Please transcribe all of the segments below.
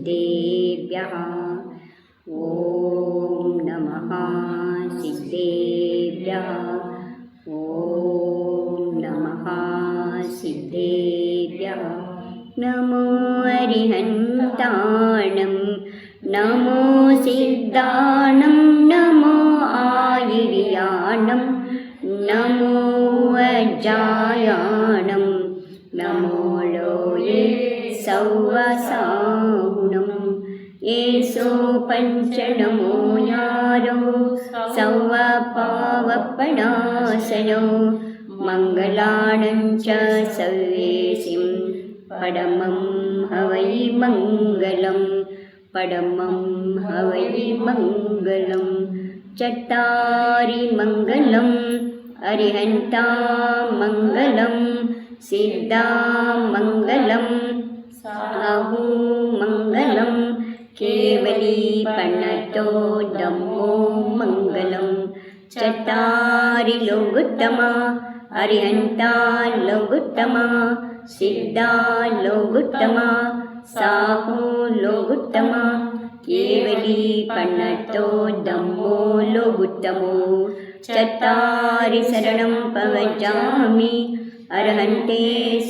सिद्धेभ्यः ॐ नमः सिद्धेभ्यः ॐ नमः सिद्धेभ्यः नमो अरिहन्ताणं नमो सिद्धाणं नमो आयिर्याणं नमो वज्रायाणं नमो लोये सौवसाहुणं येसो पञ्चनमो यारो सौवपावपणासनो मङ्गलानं च सर्वेसिं परमं हवै मङ्गलं परमं हवै मङ्गलं चत्तारि मङ्गलम् अरिहन्ता मङ्गलं सिद्धा मङ्गलं साहू मङ्गलं केवली पन्नतो दम्मो मङ्गलं चत्तारि लोगुत्तमा अरिहन्ता लोगुत्तमा सिद्धा लोगुत्तमा साहू लोगुत्तमा केवली पन्नतो दम्मो लोगुत्तमो चत्तारि शरणं पवजामि अरहन्ते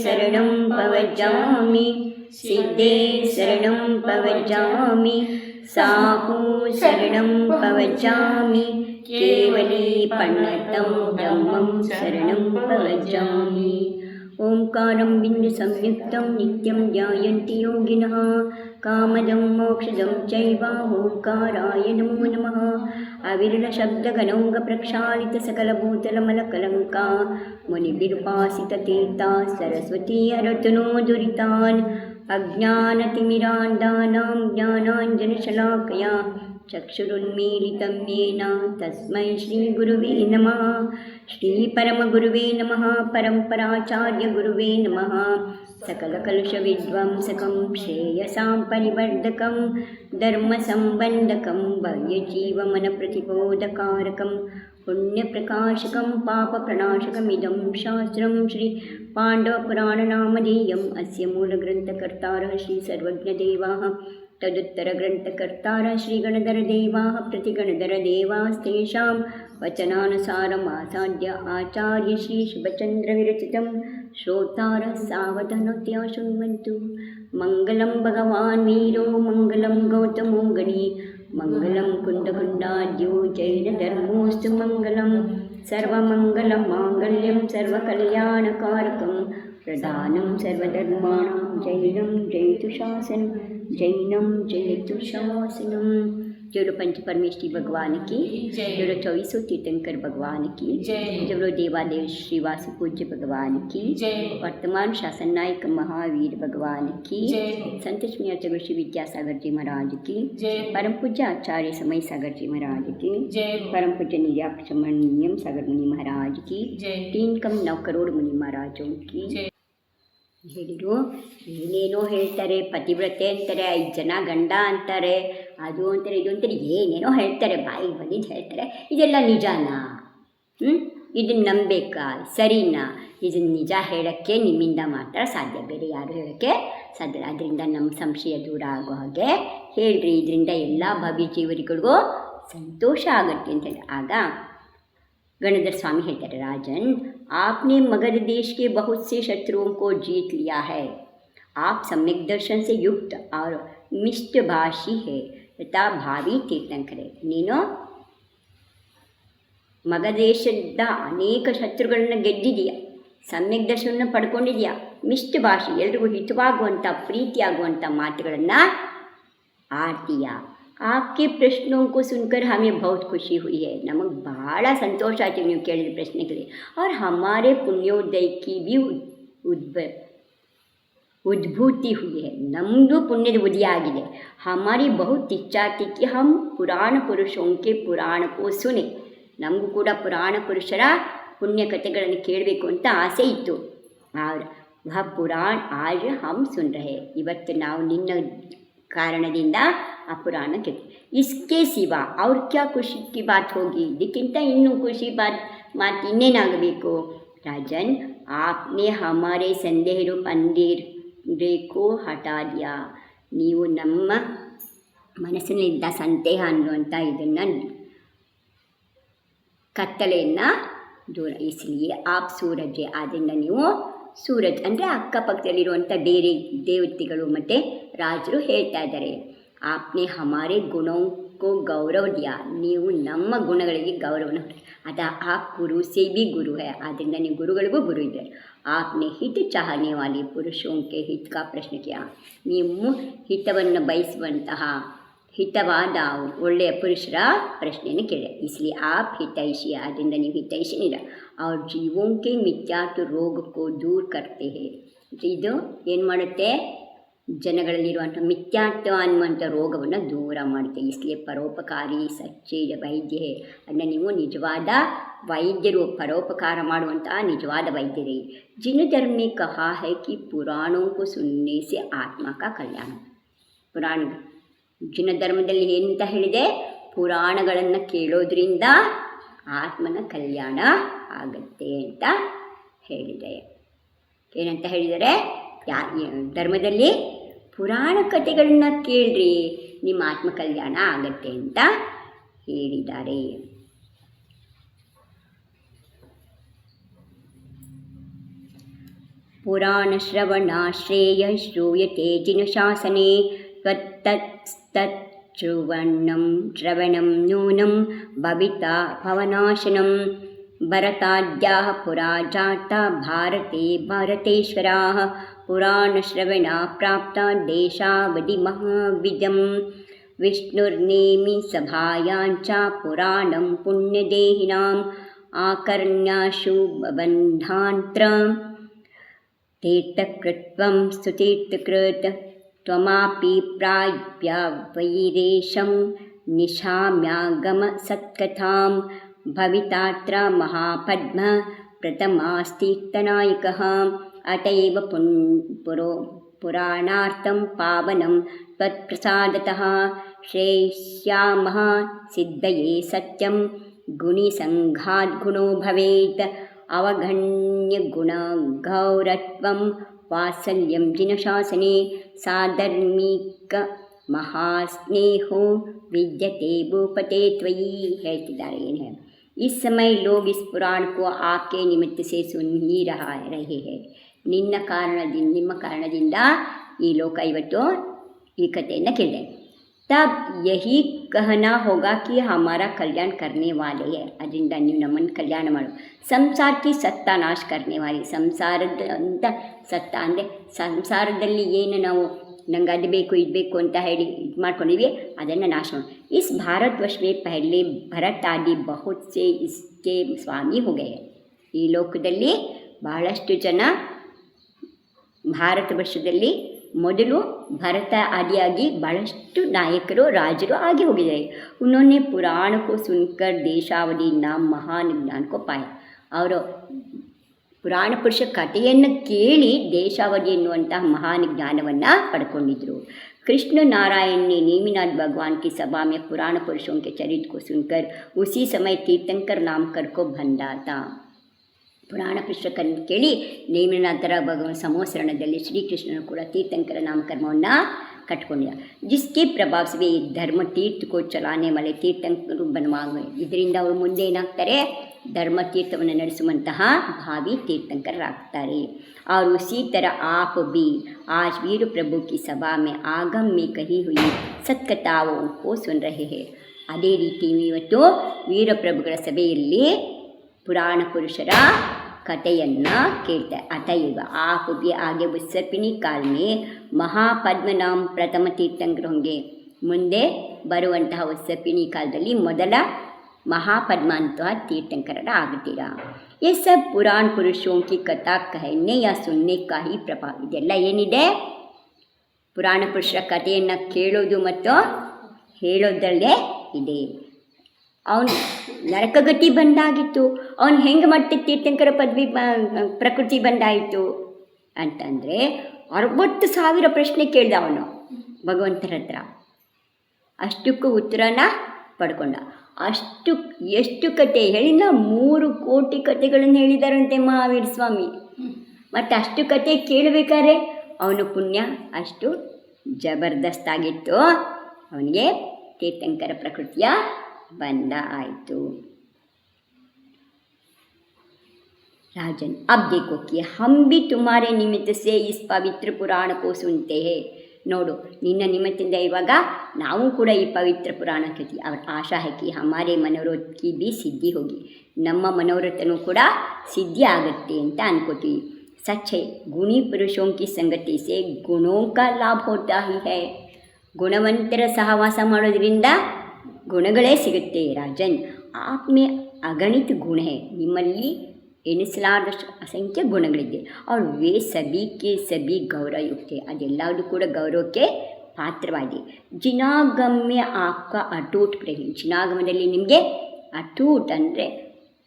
शरणं पवजामि सिद्धे शरणं पवजामि साहू शरणं पवजामि केवली पन्नतं धम्मं शरणं पवजामि ओंकारं बिन्दुसंयुक्तं नित्यं ध्यायन्ति योगिनः कामदं मोक्षदं चैव ओंकाराय नमो नमः अविरलशब्दगणौघप्रक्षालितसकलभूतलमलकलङ्का मुनिभिरुपासिततीर्था सरस्वती हरतु नो दुरितान् अज्ञानतिमिरान्धानां ज्ञानाञ्जनशलाकया चक्षुरुन्मीलितं येन तस्मै श्रीगुरुवे नमः श्रीपरमगुरुवे नमः परम्पराचार्यगुरुवे नमः सकलकलुषविध्वंसकं श्रेयसां परिवर्धकं धर्मसम्बन्धकं भव्यजीवमनप्रतिबोधकारकं पुण्यप्रकाशकं पापप्रणाशकमिदं शास्त्रं श्रीपाण्डवपुराणनामधेयम् अस्य मूलग्रन्थकर्तारः श्रीसर्वज्ञदेवाः तदुत्तरग्रन्थकर्तारः श्रीगणधरदेवाः प्रतिगणधरदेवास्तेषां वचनानुसारम् आसाद्य आचार्य श्रीशुभचन्द्रविरचितं श्रोतारः सावधानतया शृण्वन्तु मङ्गलं भगवान् वीरो मङ्गलं गौतमो गणी मङ्गलं कुन्दकुण्डाद्यो जैनधर्मोऽस्तु मङ्गलं सर्वमङ्गलमाङ्गल्यं सर्वकल्याणकारकं प्रधानं सर्वधर्माणां जैनं जयतु शासनं जैनं जयतु शासनं। जोरो पंच परमेश्वरी भगवान की, जोरो 24 तीर्थंकर भगवान की, जोरो देवादेव श्रीवासी पूज्य भगवान की, वर्तमान शासन नायक महावीर भगवान की, संत श्री श्री विद्यासागर जी महाराज की, परम पूज्य आचार्य समय सागर जी महाराज की, परम पूज्य निर्याक्षमणीयम सागर मुनि महाराज की, 3 करोड़ मुनि महाराजों की। ಹೇಳಿರು ಏನೇನೋ ಹೇಳ್ತಾರೆ, ಪತಿವ್ರತೆ ಅಂತಾರೆ, 5 ಜನ ಗಂಡ ಅಂತಾರೆ, ಅದು ಅಂತಾರೆ ಇದು ಅಂತಾರೆ, ಏನೇನೋ ಹೇಳ್ತಾರೆ, ಬಾಯಿಗೆ ಬಂದಿದ್ದು ಹೇಳ್ತಾರೆ. ಇದೆಲ್ಲ ನಿಜಾನಾ? ಇದನ್ನು ನಂಬಬೇಕಾ? ಸರಿನಾ? ಇದನ್ನು ನಿಜ ಹೇಳೋಕ್ಕೆ ನಿಮ್ಮಿಂದ ಮಾತ್ರ ಸಾಧ್ಯ, ಬೇರೆ ಯಾರು ಹೇಳೋಕ್ಕೆ ಸಾಧ್ಯ. ಅದರಿಂದ ನಮ್ಮ ಸಂಶಯ ದೂರ ಆಗೋ ಹಾಗೆ ಹೇಳ್ರಿ, ಇದರಿಂದ ಎಲ್ಲ ಭವ್ಯ ಜೀವರಿಗಳಿಗೂ ಸಂತೋಷ ಆಗುತ್ತೆ ಅಂತ ಹೇಳಿ. ಆಗ गणधर स्वामी कहते राजन, आपने मगध देश के बहुत से शत्रुओं को जीत लिया है। आप सम्यक दर्शन से युक्त और मिष्टभाषी है तथा भावी तीर्थंकरे। ನೀನು ಮಗಧದೇಶದ ಅನೇಕ ಶತ್ರುಗಳನ್ನ ಗೆದ್ದಿದೀಯ, ಸಮ್ಯಕ್ ದರ್ಶನವನ್ನು ಪಡ್ಕೊಂಡಿದೀಯ, ಮಿಷ್ಟಭಾಷಿ, ಎಲ್ರಿಗೂ ಹಿತವಾಗುವಂಥ ಪ್ರೀತಿಯಾಗುವಂಥ ಮಾತುಗಳನ್ನು ಆಡ್ತೀಯ. आपके प्रश्नों को सुनकर हमें बहुत खुशी हुई है. नमक बड़ा संतोष आते ನೀವು ಕೇಳಿದ ಪ್ರಶ್ನೆಗಳಿಗೆ. और हमारे पुण्योदय की भी उद्भूति हुई है. ನಮ್ಮದು ಪುಣ್ಯದ ಉದಯ ಆಗಿದೆ. हमारी बहुत इच्छा थी कि हम पुराण पुरुषों के पुराण को सुने. ನಮಗೂ ಕೂಡ ಪುರಾಣ ಪುರುಷರ ಪುಣ್ಯ ಕಥೆಗಳನ್ನು ಕೇಳಬೇಕು ಅಂತ ಆಸೆ ಇತ್ತು. और वह पुराण आज हम सुन रहे. ಇವತ್ತು ನಾವು ನಿನ್ನ ಕಾರಣದಿಂದ ಆ ಪುರಾಣ ಕೇಳ್ತೀವಿ. इसके सिवा और क्या खुशी की बात होगी? ಇದಕ್ಕಿಂತ ಇನ್ನೂ ಖುಷಿ ಮಾತು ಇನ್ನೇನಾಗಬೇಕು? राजन, आपने हमारे संदेह रूप अंधेरे को हटा दिया. ನೀವು ನಮ್ಮ ಮನಸ್ಸಿನಿಂದ ಸಂದೇಹ ಅನ್ನುವಂಥ ಇದನ್ನು ಕತ್ತಲೆಯನ್ನು ದೂರ ಇಸ್ಲಿಯೇ ಆಪ್ ಸೂರಜ್, ಆದ್ದರಿಂದ ನೀವು ಸೂರಜ್ ಅಂದರೆ ಅಕ್ಕಪಕ್ಕದಲ್ಲಿರುವಂಥ ಬೇರೆ ದೇವತೆಗಳು ಮತ್ತು ರಾಜರು ಹೇಳ್ತಾ ಇದ್ದಾರೆ, ಆಪ್ನೆ ಹಮಾರೆ ಗುಣಕ್ಕೂ ಗೌರವ ದಿಯಾ, ನೀವು ನಮ್ಮ ಗುಣಗಳಿಗೆ ಗೌರವನ ಅದ ಆಪ್ ಗುರು ಸೇ ಬಿ ಗುರು ಹೈ, ಆದ್ದರಿಂದ ನೀವು ಗುರುಗಳಿಗೂ ಗುರು ಇದ್ದಾರೆ. ಆಪ್ನೆ ಹಿತ ಚಾಹನೆ ವಾಲಿ ಪುರುಷೋಂಕೆ ಹಿತ ಕಾ ಪ್ರಶ್ನೆ ಕ್ಯಾ, ನೀವು ಹಿತವನ್ನು ಬಯಸುವಂತಹ ಹಿತವಾದ ಒಳ್ಳೆಯ ಪುರುಷರ ಪ್ರಶ್ನೆಯನ್ನು ಕೇಳಿ. ಇಸ್ಲಿಯೇ ಆಪ್ ಹಿತೈಷಿ, ಆದ್ದರಿಂದ ನೀವು ಹಿತೈಷಿನಿರ. ಅವ್ರ ಜೀವೋಂಕೆ ಮಿಥ್ಯಾತು ರೋಗಕ್ಕೂ ದೂರ ಕರ್ತೆ ಹೇ, ಇದು ಏನು ಮಾಡುತ್ತೆ, ಜನಗಳಲ್ಲಿರುವಂಥ ಮಿಥ್ಯಾತ್ವ ಅನ್ನುವಂಥ ರೋಗವನ್ನು ದೂರ ಮಾಡುತ್ತೆ. ಇಸ್ಲಿಯೇ ಪರೋಪಕಾರಿ ಸಚ್ಚೆ ವೈದ್ಯ, ಅದನ್ನು ನೀವು ನಿಜವಾದ ವೈದ್ಯರು, ಪರೋಪಕಾರ ಮಾಡುವಂತಹ ನಿಜವಾದ ವೈದ್ಯರೇ. ಜಿನ್ ಧರ್ಮಿ ಕಹಾ ಹೈ ಕಿ ಪುರಾಣೋಂಕು ಸುನ್ನೆ ಸೆ ಆತ್ಮ ಕಾ ಕಲ್ಯಾಣ, ಪುರಾಣ ಜಿನ ಧರ್ಮದಲ್ಲಿ ಏನಂತ ಹೇಳಿದೆ, ಪುರಾಣಗಳನ್ನು ಕೇಳೋದ್ರಿಂದ ಆತ್ಮನ ಕಲ್ಯಾಣ ಆಗುತ್ತೆ ಅಂತ ಹೇಳಿದೆ. ಏನಂತ ಹೇಳಿದರೆ, ಧರ್ಮದಲ್ಲಿ ಪುರಾಣ ಕಥೆಗಳನ್ನ ಕೇಳ್ರಿ, ನಿಮ್ಮ ಆತ್ಮ ಕಲ್ಯಾಣ ಆಗತ್ತೆ ಅಂತ ಹೇಳಿದ್ದಾರೆ. ಪುರಾಣ ಶ್ರವಣಾಶ್ರೇಯ ಶ್ರೂಯತೆ ಜಿನಶಾಸನೆ ಶ್ರವಣಂ ನೂನಂ ಭವಿತಾ ಭವನಾಶನಂ. ಭರತಾದ್ಯಾಃ ಪುರಾ ಜಾತಾ ಭಾರತೆ ಭಾರತೇಶ್ವರಾಃ ಪುರಾಣಶ್ರವಣಾ ಪ್ರಾಪ್ತಾ ದೇಶಾವಧಿ ಮಹಾವಿಜಂ. ವಿಷ್ಣುರ್ನೇಮಿ ಸಭಾಯಾಂಚ ಪುರಾಣಂ ಪುಣ್ಯದೇಹಿನಾಂ ಆಕರ್ಣ್ಯಾಶು ಬಂಧಾಂತ್ರ ತೀರ್ಥಕೃತ್ವಂ ಸುತೀರ್ಥಕೃತ್ ತ್ವಮಾಪಿ ಪ್ರಾಪ್ಯವೈರೇಶಂ ನಿಶಾಮ್ಯಾಗಮ ಸತ್ಕಥಾಂ. ಭವಿತಾತ್ರ ಮಹಾಪದ್ಮ ಪ್ರಥಮಾಸ್ತೀರ್ಥನಾಯಕಃ ಅತೈವ ಪುರಾಣಾರ್ಥಂ ಪಾವನಂ ತ್ವತ್ಪ್ರಸಾದತಃ ಶ್ರೇಷ್ಯಾಮಃ ಸಿದ್ಧಯೇ ಸತ್ಯಂ ಗುಣಿಸಂಘಾದ್ಗುಣೋ ಭವೇತ್. ಅವಗಣ್ಯ ಗುಣಗೌರತ್ವಂ ವಾತ್ಸಲ್ಯಂ ಜಿನಶಾಸನೆ ಸಾಧರ್ಮಿಕ ಮಹಾಸ್ನೇಹೋ ವಿದ್ಯತೆ ಭೂಪತೆ ತ್ವಯಿ. ಹೇಳ್ತಿದ್ದಾರೆ, ಏನು ಹೇಳಿ, इस समय लोग इस पुराण को आपके निमित्त से सुन ही रहे हैं. ನಿಮ್ಮ ಕಾರಣದಿಂದ ಈ ಲೋಕ ಇವತ್ತು ಈ ಕಥೆಯನ್ನು ಕೇಳಿದೆ. ತಬ್ ಯಹಿ ಕಹನಾ ಹೋಗಾ ಕಿ ಹಮಾರಾ ಕಲ್ಯಾಣ ಕರ್ನೆ ವಾಲೆ ಹೈ, ಅದರಿಂದ ನೀವು ನಮ್ಮನ್ನು ಕಲ್ಯಾಣ ಮಾಡು. ಸಂಸಾರಕ್ಕೆ ಸತ್ಯಾನಾಶ ಕರ್ನೆ ವಾಲಿ, ಸಂಸಾರದ ಅಂತ ಸತ್ತ ಅಂದರೆ ಸಂಸಾರದಲ್ಲಿ ಏನು ನಾವು ನಂಗೆ ಅದು ಬೇಕು ಇದು ಬೇಕು ಅಂತ ಹೇಳಿ ಇದು ಮಾಡ್ಕೊಂಡಿವಿ, ಅದನ್ನು ನಾಶ ಮಾಡಿ. ಇಸ್ ಭಾರತ ವರ್ಷ ಮೇ ಪಹಲೆ ಭರತ್ ಆದಿ ಬಹುತ್ ಸೆ ಇಸ್ಕೆ ಸ್ವಾಮಿ ಹೋಗೇ. ಈ ಲೋಕದಲ್ಲಿ ಬಹಳಷ್ಟು ಜನ ಭಾರತ ವರ್ಷದಲ್ಲಿ ಮೊದಲು ಭರತ ಆದಿಯಾಗಿ ಬಹಳಷ್ಟು ನಾಯಕರು ರಾಜರು ಆಗಿ ಹೋಗಿದ್ದಾರೆ. ಉನ್ನೊನ್ನೆ ಪುರಾಣ ಕೋ ಸುನ್ಕರ್ ದೇಶಾವಧಿ ನಾಮ್ ಮಹಾನ್ ಜ್ಞಾನ ಕೋ ಪಾಯ, ಅವರು ಪುರಾಣ ಪುರುಷ ಕಥೆಯನ್ನು ಕೇಳಿ ದೇಶಾವಧಿ ಎನ್ನುವಂತಹ ಮಹಾನ್ ಜ್ಞಾನವನ್ನು ಪಡ್ಕೊಂಡಿದ್ದರು. कृष्ण नारायण ने नेमिनाथ भगवान की सभा में पुराण पुरुषों के चरित्र को सुनकर उसी समय तीर्थंकर नामकर को बंधा था. ಪುರಾಣ ಪುಸ್ತಕವನ್ನು ಕೇಳಿ ನೇಮಿನಾಥರ ಭಗವಾನ್ ಸಂವತ್ಸರಣದಲ್ಲಿ ಶ್ರೀಕೃಷ್ಣನು ಕೂಡ ತೀರ್ಥಂಕರ ನಾಮಕರ್ಮವನ್ನು ಕಟ್ಕೊಂಡಿದ್ದ. ಜಿಸ್ಕೆ ಪ್ರಭಾವ ಸೇ ಧರ್ಮ ತೀರ್ಥ ಕೋ ಚಲಾನೆ ವಾಲೆ ತೀರ್ಥಂಕರು ಬನವಾಗುವೆ, ಇದರಿಂದ ಅವರು ಮುಂದೆ ಏನಾಗ್ತಾರೆ, ಧರ್ಮ ತೀರ್ಥವನ್ನು ನಡೆಸುವಂತಹ ಭಾವಿ ತೀರ್ಥಂಕರಾಗ್ತಾರೆ. और उसी तरह आप भी आज वीर प्रभु की सभा में आगम में कही हुई सत्कथाओं को सुन रहे हैं. ಅದೇ ರೀತಿ ಇವತ್ತು ವೀರಪ್ರಭುಗಳ ಸಭೆಯಲ್ಲಿ ಪುರಾಣ ಪುರುಷರ ಕಥೆಯನ್ನು ಕೇಳ್ತಾರೆ. अतएव आप भी आगे उत्सर्पिणी काल में महापद्मनाम प्रथम ತೀರ್ಥಂಕರು होंगे, ಮುಂದೆ ಬರುವಂತಹ ಉತ್ಸರ್ಪಿಣಿ ಕಾಲದಲ್ಲಿ ಮೊದಲ महापद्म अंತಹ ತೀರ್ಥಂಕರರ ಆಗುತ್ತೀರಾ. ये सब पुराण पुरुषों की कथा कहने या सुनने का ही प्रभाव. ಇದೆಲ್ಲ ಏನಿದೆ, ಪುರಾಣ ಪುರುಷರ ಕಥೆಯನ್ನು ಕೇಳೋದು ಮತ್ತು ಹೇಳೋದರಲ್ಲೇ ಇದೆ. ಅವನು ನರಕಗತಿ ಬಂದಾಗಿತ್ತು, ಅವನು ಹೆಂಗೆ ಮತ್ತೆ ತೀರ್ಥಂಕರ ಪದವಿ ಪ್ರಕೃತಿ ಬಂದಾಯಿತು ಅಂತಂದರೆ 60,000 ಪ್ರಶ್ನೆ ಕೇಳ್ದ ಅವನು ಭಗವಂತನ ಹತ್ರ. ಅಷ್ಟಕ್ಕೂ ಉತ್ತರನ ಪಡ್ಕೊಂಡ. ಎಷ್ಟು ಕತೆ ಹೇಳಿಲ್ಲ, 3 ಕೋಟಿ ಕಥೆಗಳನ್ನು ಹೇಳಿದಾರಂತೆ ಮಹಾವೀರ ಸ್ವಾಮಿ. ಮತ್ತು ಅಷ್ಟು ಕತೆ ಕೇಳಬೇಕಾದ್ರೆ ಅವನ ಪುಣ್ಯ ಅಷ್ಟು ಜಬರ್ದಸ್ತಾಗಿತ್ತು. ಅವನಿಗೆ ತೀರ್ಥಂಕರ ಪ್ರಕೃತಿಯ ಬಂಧ ಆಯಿತು. राजन अब देखो कि हम भी तुम्हारे निमित्त से इस पवित्र पुराण को सुनते हैं. ನೋಡು, ನಿನ್ನ ನಿಮಿತ್ತದಿಂದ ಇವಾಗ ನಾವು ಕೂಡ ಈ ಪವಿತ್ರ ಪುರಾಣ ಕೇಳ್ತೀವಿ. ಅವ್ರ ಆಶಾ है कि हमारे मनोरथ की भी सिद्धि होगी. ನಮ್ಮ ಮನೋರಥನೂ ಕೂಡ ಸಿದ್ಧಿ ಆಗುತ್ತೆ ಅಂತ ಅನ್ಕೋತೀವಿ. सच है, गुणी पुरुषों की संगति से गुणों का लाभ होता ही है. ಗುಣವಂತರ ಸಹವಾಸ ಮಾಡೋದ್ರಿಂದ ಗುಣಗಳೇ ಸಿಗುತ್ತೆ. ರಾಜನ್, आप में अगणित गुण है. ನಿಮ್ಮಲ್ಲಿ ಎಣಿಸಲಾರದಷ್ಟು ಅಸಂಖ್ಯ ಗುಣಗಳಿದೆ. ಅವ್ರು ವೇ ಸಭಿಕೆ ಸಭಿ ಗೌರವಯುಕ್ತೆ, ಅದೆಲ್ಲದೂ ಕೂಡ ಗೌರವಕ್ಕೆ ಪಾತ್ರವಾಗಿದೆ. ಜಿನಾಗಮ್ಯ ಆಪ್ಕ ಅಟೂಟ್ ಪ್ರೇಮ, ಜಿನಾಗಮದಲ್ಲಿ ನಿಮಗೆ ಅಟೂಟ್ ಅಂದರೆ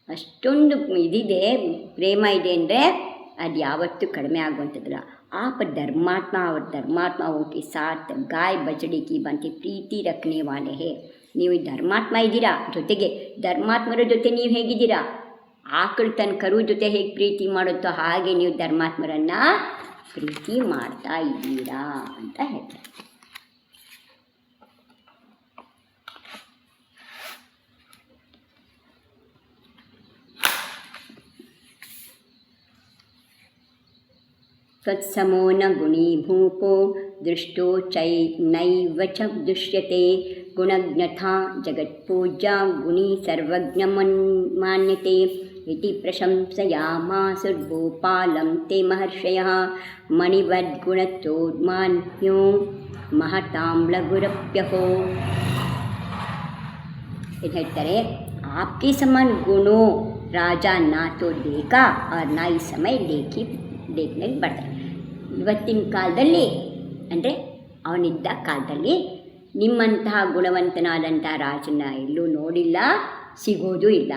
ಅಷ್ಟೊಂದು ಇದಿದೆ, ಪ್ರೇಮ ಇದೆ ಅಂದರೆ ಅದು ಯಾವತ್ತೂ ಕಡಿಮೆ ಆಗುವಂಥದ್ದಲ್ಲ. ಆಪ ಧರ್ಮಾತ್ಮ, ಅವ್ರ ಧರ್ಮಾತ್ಮ ಓಕೆ ಸಾತ್ ಗಾಯ್ ಬಜಡಿ ಕಿ ಬಂತೆ ಪ್ರೀತಿ ರಖನೆ ವಾಲೆ ಹೇ. ನೀವು ಧರ್ಮಾತ್ಮ ಇದ್ದೀರಾ, ಜೊತೆಗೆ ಧರ್ಮಾತ್ಮರ ಜೊತೆ ನೀವು ಹೇಗಿದ್ದೀರಾ, ಆಕಳು ತನ್ನ ಕರು ಜೊತೆ ಹೇಗೆ ಪ್ರೀತಿ ಮಾಡುತ್ತೋ ಹಾಗೆ ನೀವು ಧರ್ಮಾತ್ಮರನ್ನು ಪ್ರೀತಿ ಮಾಡ್ತಾ ಇದ್ದೀರಾ ಅಂತ ಹೇಳ್ತಾರೆ. त्वत्समो न गुणी भूपो दृष्टो नैव च दृश्यते. गुणज्ञथा जगत्पूजा गुणी सर्वज्ञमान्यते इति प्रशंसयामासुर्भूपालं ते महर्षयः. मणिवद्गुणतोन्मान्यो महतां लघुरप्यहो. ಇದು ಹೇಳ್ತಾರೆ, आपके समान गुणों राजा ना तो देखा और ना इस समय देखने ಬರ್ತಾರೆ. ಇವತ್ತಿನ ಕಾಲದಲ್ಲಿ ಅಂದರೆ ಅವನಿದ್ದ ಕಾಲದಲ್ಲಿ ನಿಮ್ಮಂತಹ ಗುಣವಂತನಾದಂಥ ರಾಜನ ಎಲ್ಲೂ ನೋಡಿಲ್ಲ, ಸಿಗೋದು ಇಲ್ಲ.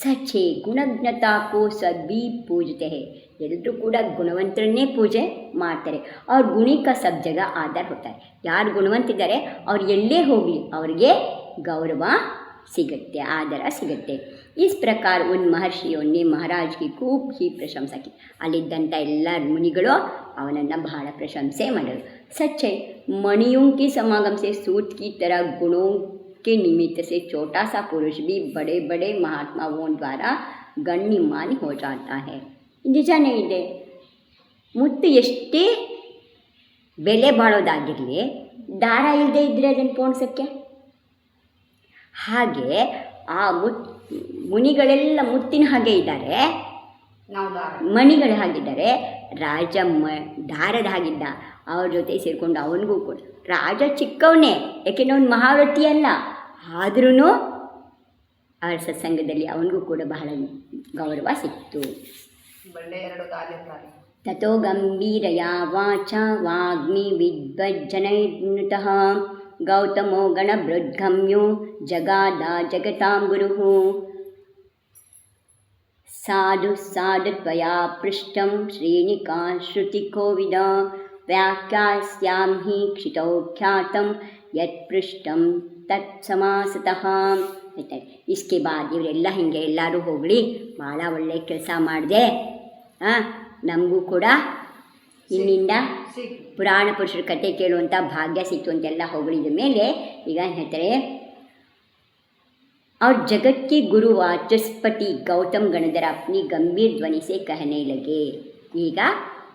ಸಚ್ಚೆ ಗುಣಜ್ಞತಾಕೋ ಸಭಿ ಪೂಜತೆ ಹೇ, ಎಲ್ಲರೂ ಕೂಡ ಗುಣವಂತರನ್ನೇ ಪೂಜೆ ಮಾಡ್ತಾರೆ. ಅವ್ರ ಗುಣಿಕ ಸಬ್ ಜಗ ಆಧಾರ ಹೋಗ್ತಾರೆ. ಯಾರು ಗುಣವಂತಿದ್ದಾರೆ ಅವ್ರು ಎಲ್ಲೇ ಹೋಗಲಿ ಅವ್ರಿಗೆ ಗೌರವ ಸಿಗುತ್ತೆ, ಆದರ ಸಿಗುತ್ತೆ. इस प्रकार उन महर्षियों ने महाराज की खूब ही प्रशंसा की. ಅಲ್ಲಿದ್ದಂಥ ಎಲ್ಲ ಮುನಿಗಳು ಅವನನ್ನು ಬಹಳ ಪ್ರಶಂಸೆ ಮಾಡಿದರು. सच्चे मणियों के समागम से सूत की तरह गुणों के निमित्त से छोटा सा पुरुष भी बड़े बड़े महात्माओं द्वारा गण्यमान्य हो जाता है. ನಿಜನೇ ಇದೆ. ಮುತ್ತು ಎಷ್ಟೇ ಬೆಲೆ ಬಾಳೋದಾಗಿರಲಿ, ದಾರ ಇಲ್ಲದೆ ಇದ್ದರೆ ಅದನ್ನು ಪೋಣಿಸೋಕ್ಕೆ. ಹಾಗೆ ಆ ಮುನಿಗಳೆಲ್ಲ ಮುತ್ತಿನ ಹಾಗೆ ಇದ್ದಾರೆ, ಮಣಿಗಳ ಹಾಗಿದ್ದಾರೆ. ರಾಜ ದಾರದ ಹಾಗಿದ್ದ, ಅವ್ರ ಜೊತೆ ಸೇರಿಕೊಂಡು ಅವನಿಗೂ ಕೂಡ ರಾಜ ಚಿಕ್ಕವನೇ, ಯಾಕೆಂದರೆ ಅವನು ಮಹಾವ್ರತಿ ಅಲ್ಲ, ಆದ್ರೂ ಅವರ ಸತ್ಸಂಗದಲ್ಲಿ ಅವನಿಗೂ ಕೂಡ ಬಹಳ ಗೌರವ ಸಿಕ್ತು. ತಥೋ ಗಂಭೀರಯ ವಾಚ ವಾಗ್ಮಿ ವಿದ್ವಜ್ಜನೈರ್ನುತಃ ಗೌತಮೋ ಗಣಭೃದ್ಗಮ್ಯೋ ಜಗಾದ ಜಗತಾಂ ಗುರುಃ. ಸಾಧು ಸಾಧು ತ್ವಯಾ ಪೃಷ್ಟಂ ಶ್ರೇಣಿಕಾ ಶ್ರುತಿ ಕೋವಿದ ವ್ಯಾಖ್ಯಾಸ್ಯಾಂ ಹಿ ಕ್ಷಿತೌ ಖ್ಯಾತಂ ಯತ್ ಪೃಷ್ಟಂ ತತ್ ಸಮಾಸತಃ. ಇಸ್ಕೆ ಬಾದ್ ಇವರೆಲ್ಲ ಹೀಗೆ ಎಲ್ಲರೂ ಹೋಗಲಿ, ಭಾಳ ಒಳ್ಳೆ ಕೆಲಸ ಮಾಡಿದೆ, ನಮಗೂ ಕೂಡ ಇನ್ನಿಂದ ಪುರಾಣ ಪುರುಷರ ಕಥೆ ಕೇಳುವಂಥ ಭಾಗ್ಯ ಸಿಕ್ತು ಅಂತೆಲ್ಲ ಹೊಗಳಿದ ಮೇಲೆ ಈಗ ಹೇಳ್ತಾರೆ, और जगत के गुरु वाचस्पति गौतम गणधर अपनी गंभीर ध्वनि से कहने लगे. ಈಗ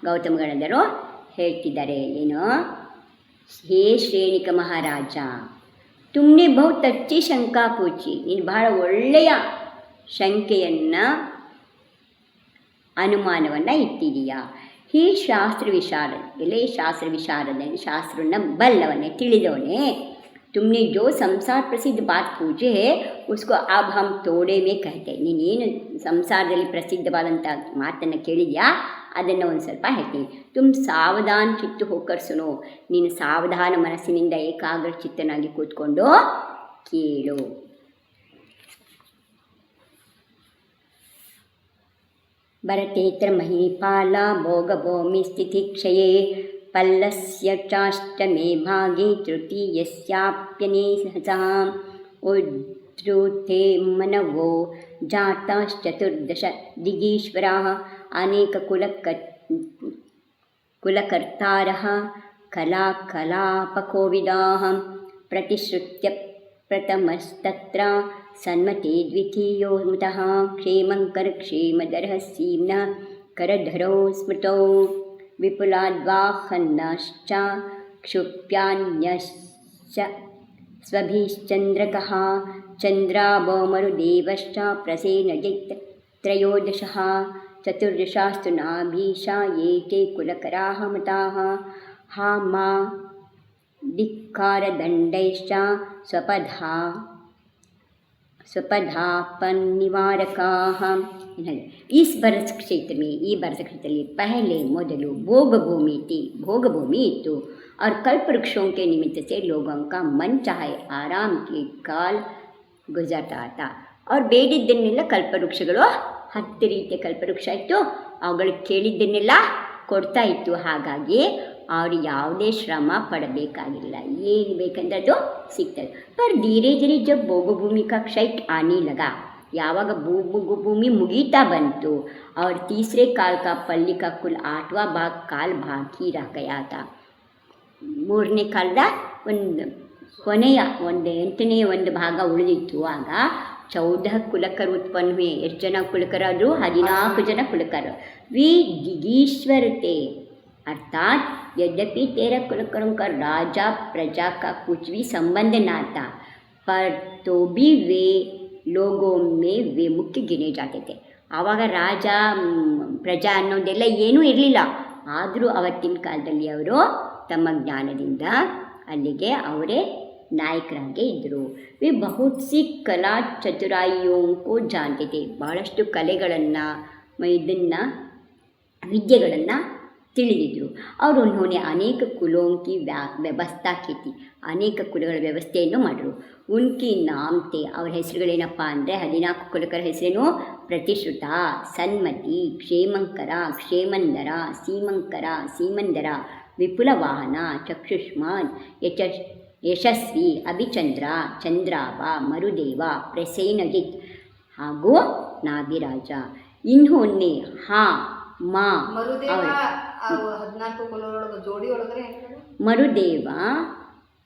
ಗೌತಮ ಗಣಧರು ಹೇಳ್ತಿದ್ದಾರೆ, ಏನು, ಹೇ ಶ್ರೇಣಿಕ ಮಹಾರಾಜ, ತುಮ್ನೆ ಬಹುತ್ ಅಚ್ಚಿ ಶಂಕಾ ಪೂಚಿ, ನೀನು ಬಹಳ ಒಳ್ಳೆಯ ಶಂಕೆಯನ್ನು ಅನುಮಾನವನ್ನು ಇಟ್ಟಿದೀಯಾ. ಹೇ ಶಾಸ್ತ್ರ ವಿಶಾರद, ಎಲೆ ಶಾಸ್ತ್ರ ವಿಶಾರದೆ, ಶಾಸ್ತ್ರನ ಬಲ್ಲವನೇ ತಿಳಿದವನೇ. तुमने जो संसार प्रसिद्ध बात पूछे है उसको अब हम तोड़े में कहते. ನೀನೇನು ಸಂಸಾರದಲ್ಲಿ ಪ್ರಸಿದ್ಧವಾದಂಥ ಮಾತನ್ನು ಕೇಳಿದ್ಯಾ ಅದನ್ನು ಒಂದು ಸ್ವಲ್ಪ ಹೇಳ್ತೀನಿ. ತುಮ್ ಸಾವಧಾನ ಚಿತ್ತು ಹೋಕರ್ ಸುನೋ, ನೀನು ಸಾವಧಾನ ಮನಸ್ಸಿನಿಂದ ಏಕಾಗ್ರ ಚಿತ್ತನಾಗಿ ಕೂತ್ಕೊಂಡು ಕೇಳು. ಭರತೇತ್ರ ಮಹೀಪಾಲ ಭೋಗ ಭೂಮಿ ಸ್ಥಿತಿ ಕ್ಷಯೇ ಪಲ್ಲಸ್ಯ ಚಾಷ್ಟಮೇ ಭಾಗೆ ತೃತೀಯಸ್ಯಾಪ್ಯನೇ ಸಹಸಃ ಉದ್ಧೃತೆ ಮನವೋ ಜಾತಾಶ್ಚತುರ್ದಶ ದಿಗೀಶ್ವರಾಃ ಅನೇಕ ಕುಲಕರ್ತಾರಃ ಕಲಾಕಲಾಪಕೋವಿದಾಃ ಪ್ರತಿಶ್ರುತ್ಯ ಪ್ರಥಮಸ್ತತ್ರ ಸನ್ಮತೆ ದ್ವಿತೀಯೋ ಮುತಃ ಕ್ಷೇಮಂಕರ ಕ್ಷೇಮದರಃ ಸೀಮ್ನ ಕರಧರೌ ಸ್ಮೃತೌ ವಿಪುಲಾದ್ವಾಹನಶ್ಚ ಕ್ಷುಪ್ಯಾನ್ಯಶ್ಚ ಸ್ವಭಿಶ್ಚಂದ್ರಕಃ ಚಂದ್ರಾಭೋ ಮರುದೇವಶ್ಚ ಪ್ರಸೇನಜಿತ್ ತ್ರಯೋದಶಃ ಚತುರ್ದಶಾಸ್ತು ನಾಭೀಶಾ ಏತೆ ಕುಲಕರಾಃ ಮತಾಃ ಹಾ ಮಾ ಧಿಕ್ಕಾರದಂಡೈಶ್ಚ स्वपधापनिवारकाः। इस बरस क्षेत्र में ये बरस क्षेत्र में पहले मोदलू भोग भूमि थी, भोग भूमि इತ್ತು और कल्प वृक्षों के निमित्त से लोगों का मन चाहे आराम के काल गुजरता था और ಬೇಡಿದ್ದನ್ನೆಲ್ಲ ಕಲ್ಪವೃಕ್ಷಗಳು 10 ರೀತಿಯ ಕಲ್ಪವೃಕ್ಷ ಇತ್ತು, ಅವುಗಳು ಕೇಳಿದ್ದನ್ನೆಲ್ಲ ಕೊಡ್ತಾ ಇತ್ತು. ಹಾಗಾಗಿ ಅವರು ಯಾವುದೇ ಶ್ರಮ ಪಡಬೇಕಾಗಿಲ್ಲ, ಏನು ಬೇಕಂದ್ರೆ ಅದು ಸಿಗ್ತದೆ. पर धीरे धीरे जब भोग भूमि का क्षय आने लगा, ಯಾವಾಗ ಭೋಗ ಭೂಮಿ ಮುಗೀತಾ ಬಂತು और तीसरे काल का पल्ली का कुल 8वां भाग काल बाकी रह गया था. ಮೂರನೇ ಕಾಲದ ಕೊನೆಯ 8ನೇ ಭಾಗ ಉಳಿದಿತ್ತು. ಆಗ 14 ಕುಲಕರು ಉತ್ಪನ್ನ हुए. ಎಷ್ಟು ಜನ ಕುಲಕರಾದರು? 14 ಜನ ಕುಲಕರು. वी दिगीश्वर थे, अर्थात यद्यपि 13 कुलकरों का राजा प्रजा का कुछ भी संबंध ना था, पर तो भी वे लोगों में वे मुख्य गिने जाते थे. ಆವಾಗ ರಾಜ ಪ್ರಜಾ ಅನ್ನೋದೆಲ್ಲ ಏನೂ ಇರಲಿಲ್ಲ, ಆದರೂ ಅವತ್ತಿನ ಕಾಲದಲ್ಲಿ ಅವರು ತಮ್ಮ ಜ್ಞಾನದಿಂದ ಅಲ್ಲಿಗೆ ಅವರೇ ನಾಯಕರಾಗೇ ಇದ್ದರು. ವಿ ಬಹುತ್ ಸಿ ಕಲಾ ಚತುರಾಯಿಯೋ ಕೋ ಜಾನ್ತೆ थे, ಭಾಳಷ್ಟು ಕಲೆಗಳನ್ನು ಇದನ್ನು ವಿದ್ಯೆಗಳನ್ನು ತಿಳಿದಿದ್ದರು. ಅವರು उन्होंने अनेक कुलों की ವ್ಯವಸ್ಥಾ की थी, ಅನೇಕ ಕುಲಗಳ ವ್ಯವಸ್ಥೆಯನ್ನು ಮಾಡಿದ್ರು. ಉನ್ಕಿ ನಾಮ್ ತೆ, ಅವ್ರ ಹೆಸರುಗಳೇನಪ್ಪ ಅಂದರೆ 14 ಕುಲಕರ ಹೆಸರೇನು? ಪ್ರತಿಶ್ರುತ, ಸನ್ಮತಿ, ಕ್ಷೇಮಂಕರ, ಕ್ಷೇಮಂದರ, ಸೀಮಂಕರ, ಸೀಮಂದರ, ವಿಪುಲ ವಾಹನ, ಚಕ್ಷುಷ್ಮಾನ್, ಯಶಸ್ವಿ, ಅಭಿಚಂದ್ರ, ಚಂದ್ರಾವ, ಮರುದೇವ, ಪ್ರಸೇನಜಿತ್ ಹಾಗೂ ನಾಭಿರಾಜ. ಇನ್ಹೊನ್ನೆ ಮಾ ಮರುದೇವ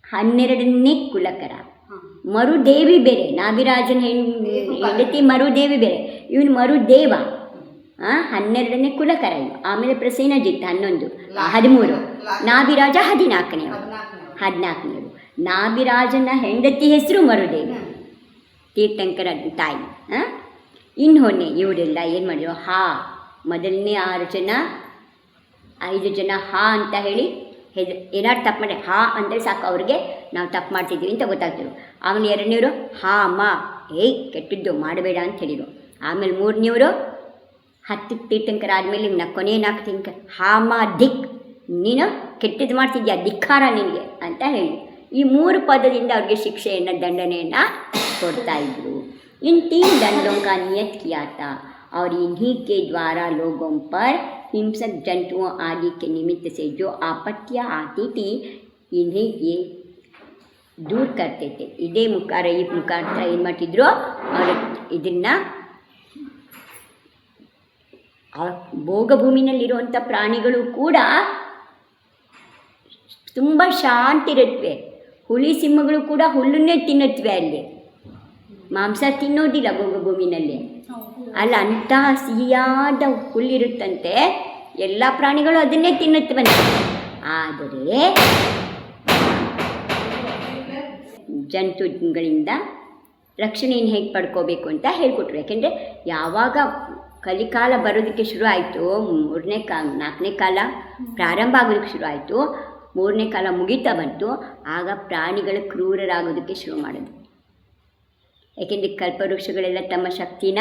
12ನೇ ಕುಲಕರ, ಮರುದೇವಿ ಬೇರೆ, ನಾಭಿರಾಜನ ಹೆಂಡತಿ ಮರುದೇವಿ ಬೇರೆ, ಇವನು ಮರುದೇವ 12ನೇ ಕುಲಕರ ಇವು. ಆಮೇಲೆ ಪ್ರಸೇನಜಿತ್ 11, 13, ನಾಭಿರಾಜ 14ನೇವು. ನಾಭಿರಾಜನ ಹೆಂಡತಿ ಹೆಸರು ಮರುದೇವಿ, ತೀರ್ಥಂಕರ ತಾಯಿ. ಇನ್ಹೊನ್ನೆ ಇವರೆಲ್ಲ ಏನು ಮಾಡಿದ್ರು? ಮೊದಲನೇ 5 ಜನ ಅಂತ ಹೇಳಿ ಏನಾದ್ರು ತಪ್ಪು ಮಾಡಿ ಅಂದರೆ ಸಾಕು, ಅವ್ರಿಗೆ ನಾವು ತಪ್ಪು ಮಾಡ್ತಿದ್ದೀವಿ ಅಂತ ಗೊತ್ತಾಗ್ತಿದ್ರು. ಆಮೇಲೆ 2ನೇವರು ಕೆಟ್ಟದ್ದು ಮಾಡಬೇಡ ಅಂತ ಹೇಳಿದರು. ಆಮೇಲೆ 3ನೇವರು 10 ತೀರ್ಥಂಕರ ಆದಮೇಲೆ ಕೊನೆಯ 4 ತೀರ್ಥಂಕರ ದಿಕ್, ನೀನು ಕೆಟ್ಟದ್ದು ಮಾಡ್ತಿದ್ಯಾ, ಧಿಕ್ಕಾರ ನಿನಗೆ ಅಂತ ಹೇಳಿ ಈ 3 ಪದದಿಂದ ಅವ್ರಿಗೆ ಶಿಕ್ಷೆಯನ್ನು, ದಂಡನೆಯನ್ನು ಕೊಡ್ತಾಯಿದ್ರು. इन 3 दंडों का नियत किया था और इन्हीं के द्वारा लोगों पर हिंसक जंतुओं आदि के निमित्त से जो आपत्तियाँ आती थी इन्हें ये दूर करते थे. ಇದೇ ಮುಖಾಂತರ ಏನು ಮಾಡ್ತಿದ್ರು? ಅವರು ಇದನ್ನು ಭೋಗಭೂಮಿನಲ್ಲಿರುವಂಥ ಪ್ರಾಣಿಗಳು ಕೂಡ ತುಂಬ ಶಾಂತಿ ಇರುತ್ತವೆ. ಹುಲಿ ಸಿಂಹಗಳು ಕೂಡ ಹುಲ್ಲನ್ನೇ ತಿನ್ನುತ್ತವೆ, ಅಲ್ಲಿ ಮಾಂಸ ತಿನ್ನೋದಿಲ್ಲ ಭೋಗಭೂಮಿನಲ್ಲಿ. ಅಲ್ಲ, ಅಂತಹ ಸಿಹಿಯಾದ ಹುಲ್ಲಿರುತ್ತಂತೆ, ಎಲ್ಲ ಪ್ರಾಣಿಗಳು ಅದನ್ನೇ ತಿನ್ನುತ್ತವಂತೆ. ಆದರೆ ಜಂತುಗಳಿಂದ ರಕ್ಷಣೆಯನ್ನು ಹೇಗೆ ಪಡ್ಕೋಬೇಕು ಅಂತ ಹೇಳ್ಕೊಟ್ರು. ಯಾಕೆಂದರೆ ಯಾವಾಗ ಕಲಿಕಾಲ ಬರೋದಕ್ಕೆ ಶುರು ಆಯಿತು, 4ನೇ ಕಾಲ ಪ್ರಾರಂಭ ಆಗೋದಕ್ಕೆ ಶುರು ಆಯಿತು, 3ನೇ ಕಾಲ ಮುಗಿತಾ ಬಂತು, ಆಗ ಪ್ರಾಣಿಗಳು ಕ್ರೂರರಾಗೋದಕ್ಕೆ ಶುರು ಮಾಡೋದು. ಏಕೆಂದರೆ ಕಲ್ಪವೃಕ್ಷಗಳೆಲ್ಲ ತಮ್ಮ ಶಕ್ತಿನ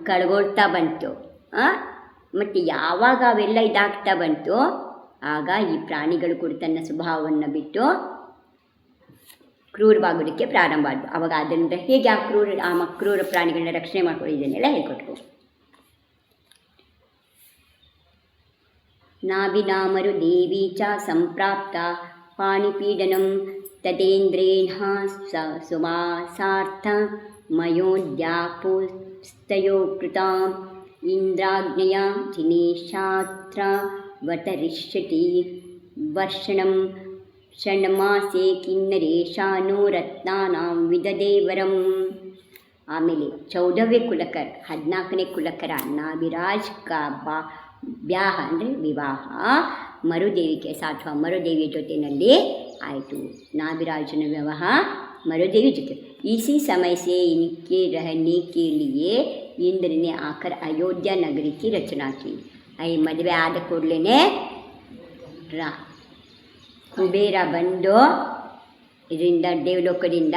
ಕಳ್ಕೊಳ್ತಾ ಬಂತು. ಮತ್ತು ಯಾವಾಗ ಅವೆಲ್ಲ ಇದಾಗ್ತಾ ಬಂತು, ಆಗ ಈ ಪ್ರಾಣಿಗಳು ಕೂಡ ತನ್ನ ಸ್ವಭಾವವನ್ನು ಬಿಟ್ಟು ಕ್ರೂರವಾಗೋದಕ್ಕೆ ಪ್ರಾರಂಭ ಆದವು. ಆವಾಗ ಅದರಿಂದ ಹೇಗೆ ಆ ಕ್ರೂರ ಪ್ರಾಣಿಗಳನ್ನ ರಕ್ಷಣೆ ಮಾಡ್ಕೊಳ್ಳೋದನ್ನೆಲ್ಲ ಹೇಳ್ಕೊಟ್ರು. ನಾಭಿನಾಮರು ದೇವಿ ಚ ಸಂಪ್ರಾಪ್ತ ಪಾಣಿಪೀಡನಂ ತದೇಂದ್ರೇಣ ಸುವಾಸಾರ್ಥ ಮಯೋದ್ಯಾಪುಸ್ತಯೋ ಕೃತಾಂ ಇಂದ್ರಾಜ್ಞೆಯ ಚಿನೇಶಾತ್ರ ವತರಿಷ್ಯತಿ ವರ್ಷಣಂ ಷಣ್ಮಾಸೆ ಕಿನ್ನರೇಶಾನು ರತ್ನಾನಾಂ ವಿದದೇವರಂ. ಆಮೇಲೆ 14ನೇ ಕುಲಕರ್ 14ನೇ ಕುಲಕರ ನಾಭಿರಾಜ್ ಕಾ ಬ್ಯಾಹ ಅಂದರೆ ವಿವಾಹ ಮರುದೇವಿಗೆ ಅಥವಾ ಮರುದೇವಿಯ ಜೊತೆಯಲ್ಲಿ ಆಯಿತು. ನಾಭಿರಾಜನ ವಿವಾಹ मरुदेवी जೊತೆ. इसी समय से इनके रहने के लिए इंद्र ने आकर अयोध्या नगरी की रचना की. ಈ ಮದುವೆ ಆದ ಕೂಡಲೇ ಕುಬೇರ ಬಂದು ಇದರಿಂದ ದೇವಲೋಕದಿಂದ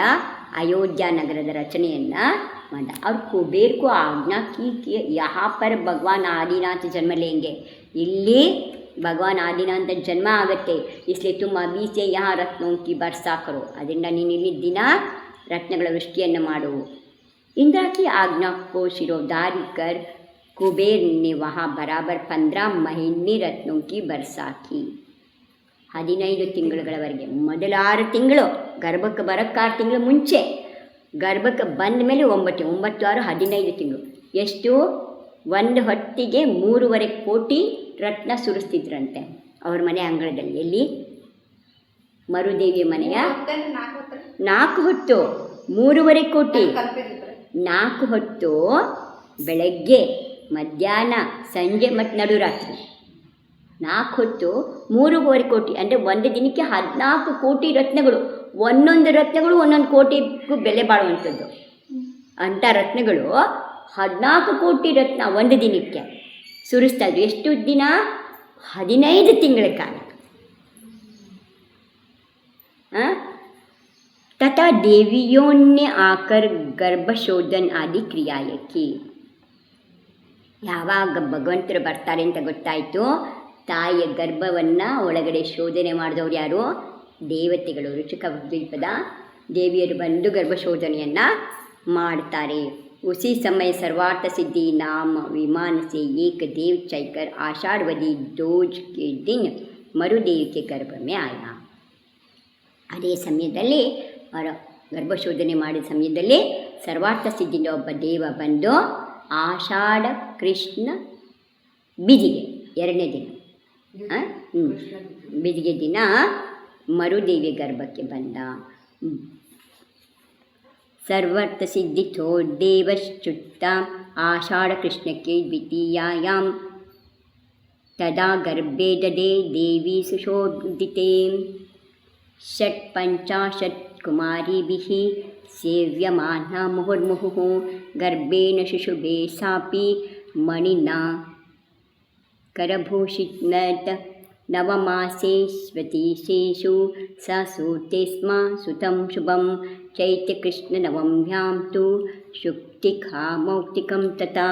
ಅಯೋಧ್ಯ ನಗರದ ರಚನೆಯನ್ನು ಮಾಡ. और कुबेर को आज्ञा की कि यहाँ पर भगवान आदिनाथ जन्म लेंगे. ಇಲ್ಲಿ ಭಗವಾನ್ ಆದಿನಾಥ ಜನ್ಮ ಆಗುತ್ತೆ. इसलिए तुम अभी से यहाँ रत्नों की वर्षा करो. ಅದರಿಂದ ನೀನು ಇಲ್ಲಿ ದಿನ ರತ್ನಗಳ ವೃಷ್ಟಿಯನ್ನು ಮಾಡು. इंद्र की आज्ञा को शिरोधार्य कर कुबेर ने वहाँ बराबर 15 महीने रत्नों की वर्षा की. 15 ತಿಂಗಳುಗಳವರೆಗೆ. ಮೊದಲ 6 ತಿಂಗಳು ಗರ್ಭಕ್ಕೆ ಬರೋಕ್ಕೆ 6 ತಿಂಗಳು ಮುಂಚೆ, ಗರ್ಭಕ್ಕೆ ಬಂದ ಮೇಲೆ 9 6 15 ತಿಂಗಳು. ಎಷ್ಟು? ಒಂದು ಹೊತ್ತಿಗೆ 3.5 ಕೋಟಿ ರತ್ನ ಸುರಿಸ್ತಿದ್ರಂತೆ ಅವ್ರ ಮನೆ ಅಂಗಳದಲ್ಲಿ. ಎಲ್ಲಿ? ಮರುದೇವಿಯ ಮನೆಯ 4 ಹೊತ್ತು 3.5 ಕೋಟಿ. 4 ಹೊತ್ತು ಬೆಳಗ್ಗೆ, ಮಧ್ಯಾಹ್ನ, ಸಂಜೆ ಮತ್ತು ನಡುರಾತ್ರಿ 4 ಹೊತ್ತು 3.5 ಕೋಟಿ. ಅಂದರೆ ಒಂದು ದಿನಕ್ಕೆ 14 ಕೋಟಿ ರತ್ನಗಳು. ಒಂದೊಂದು ರತ್ನಗಳು ಒಂದೊಂದು ಕೋಟಿಗೂ ಬೆಲೆ ಬಾಳುವಂಥದ್ದು. ಅಂಥ ರತ್ನಗಳು 14 ಕೋಟಿ ರತ್ನ ಒಂದು ದಿನಕ್ಕೆ ಸುರಿಸ್ತಾಯಿದ್ರು. ಎಷ್ಟು ದಿನ? 15 ತಿಂಗಳ ಕಾಲ. तथा देवियों ने आकर गर्भशोधन आदि क्रियाएं की. ಯಾವಾಗ ಭಗವಂತರು ಬರ್ತಾರೆ ಅಂತ ಗೊತ್ತಾಯಿತು, ತಾಯಿಯ ಗರ್ಭವನ್ನು ಒಳಗಡೆ ಶೋಧನೆ ಮಾಡಿದವರು ಯಾರು? ದೇವತೆಗಳು. ಋಷಿಕ ದ್ವೀಪದ ದೇವಿಯರು ಬಂದು ಗರ್ಭಶೋಧನೆಯನ್ನು ಮಾಡ್ತಾರೆ. उसी समय सर्वार्थ सिद्धि नाम विमान से एक देव चलकर आषाढ़वदी दोज के दिन मरुदेव के गर्भ में आया. ಅದೇ ಸಮಯದಲ್ಲಿ ಅವರ ಗರ್ಭಶೋಧನೆ ಮಾಡಿದ ಸಮಯದಲ್ಲಿ ಸರ್ವಾರ್ಥ ಸಿದ್ಧಿಯಿಂದ ಒಬ್ಬ ದೇವ ಬಂದು ಆಷಾಢ ಕೃಷ್ಣ ಬಿದಿಗೆ 2ನೇ ದಿನ ಬಿದಿಗೆ ದಿನ ಮರುದೇವಿ ಗರ್ಭಕ್ಕೆ ಬಂದ. सर्वर्थ सिद्धितो देवश्चुत्ता आषाढ़ कृष्ण के द्वितीयायां तदा गर्भे ददे देवी सुशोभिते. 55 कुमारीभिः सेव्यमाना मुहुर्मुहुः गर्भेण शुशुभे सापि मणिना करभूषितमत. नवमासे स्वतीशेषु ससूते स्म सुतं शुभं चैत्यकृष्णनवम्यां तु शुक्तिखा मौक्तिकं तथा.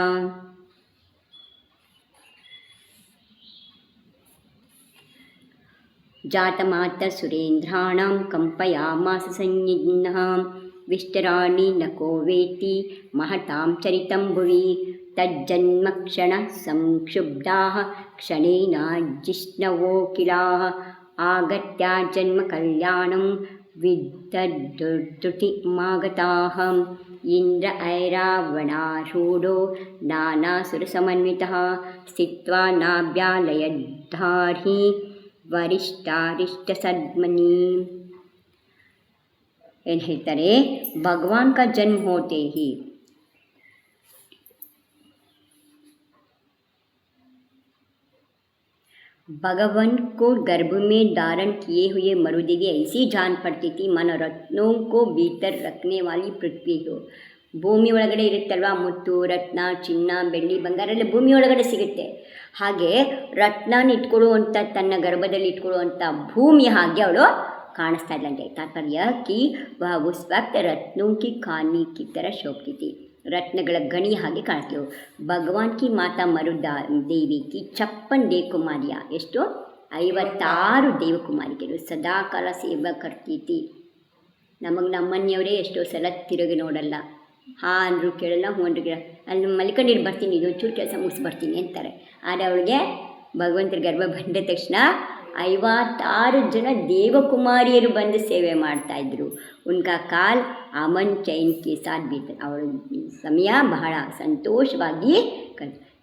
जातमातसुरेन्द्राणां कम्पयामास संज्ञिनः विष्टराणि नको वेति महतां चरितं भुवि. तज्जन्मक्षणः संक्षुब्धाः क्षणेन जिष्णवो किलाः आगत्या जन्मकल्याणं विदधुर्दुतिमागताः. इंद्र ऐरावणारूढो नानासुरसमन्वितः स्थित्वा नाभ्यालयद्धार्हि वरिष्ठारिष्टसद्मनि. ಏನು ಹೇಳ್ತಾರೆ? ಭಗವಾನ್ का जन्म होते ही भगवान को गर्भ में धारण किए हुए मरुदेवी ऐसी जान पड़ती थी मन रत्नों को भीतर रखने वाली पृथ्वी हो. ಭೂಮಿ ಒಳಗಡೆ ಇರುತ್ತಲ್ವ, ಮುತ್ತು, ರತ್ನ, ಚಿನ್ನ, ಬೆಳ್ಳಿ, ಬಂಗಾರ ಎಲ್ಲ ಭೂಮಿ ಒಳಗಡೆ ಸಿಗುತ್ತೆ. ಹಾಗೆ ರತ್ನಾನ ಇಟ್ಕೊಳ್ಳುವಂಥ, ತನ್ನ ಗರ್ಭದಲ್ಲಿ ಇಟ್ಕೊಳ್ಳುವಂಥ ಭೂಮಿ ಹಾಗೆ ಅವಳು ಕಾಣಿಸ್ತಾ ಇದ್ದಂತೆ. ತಾತ್ಪರ್ಯ ಕಿ ಉಸ್ ವಕ್ತ ರತ್ನೋं की खानी की तरह शोभती थी. रत्नಗಳ ಗಣಿ ಹಾಗೆ ಕಾಣಿಸ್ತೀವಿ. ಭಗವಾನ್ ಕಿ ಮಾತಾ ಮರುದೇವಿ ಕಿ 56 ದೇವಕುಮಾರಿಯ. ಎಷ್ಟು? 56 ದೇವಕುಮಾರಿಕೆರು ಸದಾಕಾಲ ಸೇವಾ ಕರ್ತೀತಿ. ನಮಗೆ ನಮ್ಮನೆಯವರೇ ಎಷ್ಟೋ ಸಲ ತಿರುಗಿ ನೋಡಲ್ಲ. ಹಾಂ ಅಂದರು ಕೇಳಲ್ಲ, ಹ್ಞೂ ಅಂದರು ಕೇಳ, ಅಲ್ಲಿ ಮಲ್ಕೊಂಡಿರು ಬರ್ತೀನಿ, ಇದೊಂಚೂರು ಕೆಲಸ ಮುಗಿಸಿ ಬರ್ತೀನಿ ಅಂತಾರೆ. ಆದರೆ ಅವಳಿಗೆ ಭಗವಂತರ ಗರ್ಭ ಬಂದ ತಕ್ಷಣ 56 ಜನ ದೇವಕುಮಾರಿಯರು ಬಂದು ಸೇವೆ ಮಾಡ್ತಾಯಿದ್ರು. ಉನ್ಕಾ ಕಾಲ್ ಅಮನ್ ಚೈನ್ ಕೆ ಸಾಥ್ ಬೀತ. ಅವಳ ಸಮಯ ಬಹಳ ಸಂತೋಷವಾಗಿ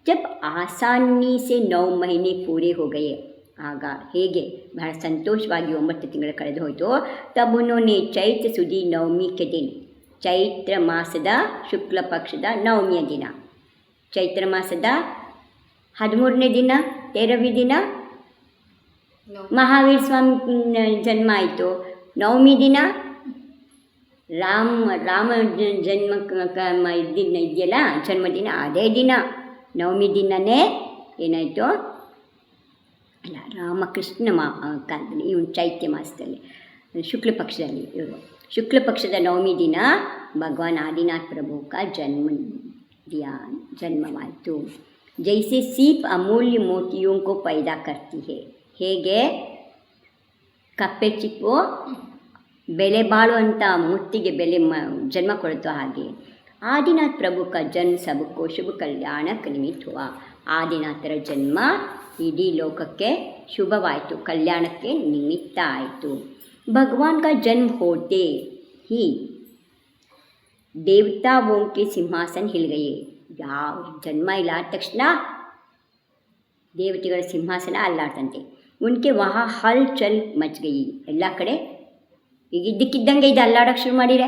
ಜಬ್ ಆಸಾನಿ ಸೆ 9 ಮಹೀನೆ ಪೂರೆ ಹೋ ಗಯೆ. ಆಗ ಹೇಗೆ ಬಹಳ ಸಂತೋಷವಾಗಿ 9 ತಿಂಗಳು ಕಳೆದು ಹೋಯಿತು. ತಬುನೊನೆ ಚೈತ್ರ ಸುದಿ ನವಮಿ ಕೆ ದಿನ, ಚೈತ್ರ ಮಾಸದ ಶುಕ್ಲ ಪಕ್ಷದ ನವಮಿಯ ದಿನ, ಚೈತ್ರ ಮಾಸದ 13ನೇ ದಿನ 13ನೇ ದಿನ ಮಹಾವೀರ ಸ್ವಾಮಿ ಜನ್ಮ ಆಯಿತು. ನವಮಿ ದಿನ ರಾಮ ಜನ್ಮ ಇದೆಯಲ್ಲ ಜನ್ಮದಿನ, ಅದೇ ದಿನ ನವಮಿ ದಿನವೇ ಏನಾಯಿತು ಅಲ್ಲ ರಾಮಕೃಷ್ಣ ಕಾಲದಲ್ಲಿ ಇವನು ಚೈತ್ಯ ಮಾಸದಲ್ಲಿ ಶುಕ್ಲ ಪಕ್ಷದಲ್ಲಿ ಇವರು ಶುಕ್ಲ ಪಕ್ಷದ ನವಮಿ ದಿನ ಭಗವಾನ್ ಆದಿನಾಥ್ ಪ್ರಭು का ಜನ್ಮವಾಯಿತು. ಜೈಸೆ सीप अमूल्य मोतियों को पैदा करती है, ಹೇಗೆ ಕಪ್ಪೆ ಚಿಪ್ಪು ಬೆಲೆ ಬಾಳುವಂಥ ಮುತ್ತಿಗೆ ಜನ್ಮ ಕೊಡುತ್ತೋ ಹಾಗೆ ಆದಿನಾಥ್ ಪ್ರಭು का जन्म सबको शुभ ಕಲ್ಯಾಣಕ್ಕೆ ನಿಮಿತ್ತ हुआ. ಆದಿನಾಥರ ಜನ್ಮ ಇಡೀ ಲೋಕಕ್ಕೆ ಶುಭವಾಯಿತು, ಕಲ್ಯಾಣಕ್ಕೆ ನಿಮಿತ್ತ ಆಯಿತು. ಭಗವಾನ್ का जन्म होते ही देवताओं के सिंहासन हिल गए. ಯಾವ ಜನ್ಮ ಇಲ್ಲ ಆದ ತಕ್ಷಣ ದೇವತೆಗಳ ಸಿಂಹಾಸನ ಅಲ್ಲಾಡ್ತಂತೆ. ಉನ್ಕೆ ವಹಾ ಹಲ್ ಚಲ್ ಮಚ್ ಗಯಿ, ಎಲ್ಲ ಕಡೆ ಈಗ ಇದ್ದಕ್ಕಿದ್ದಂಗೆ ಇದು ಅಲ್ಲಾಡೋಕ್ಕೆ ಶುರು ಮಾಡಿದರೆ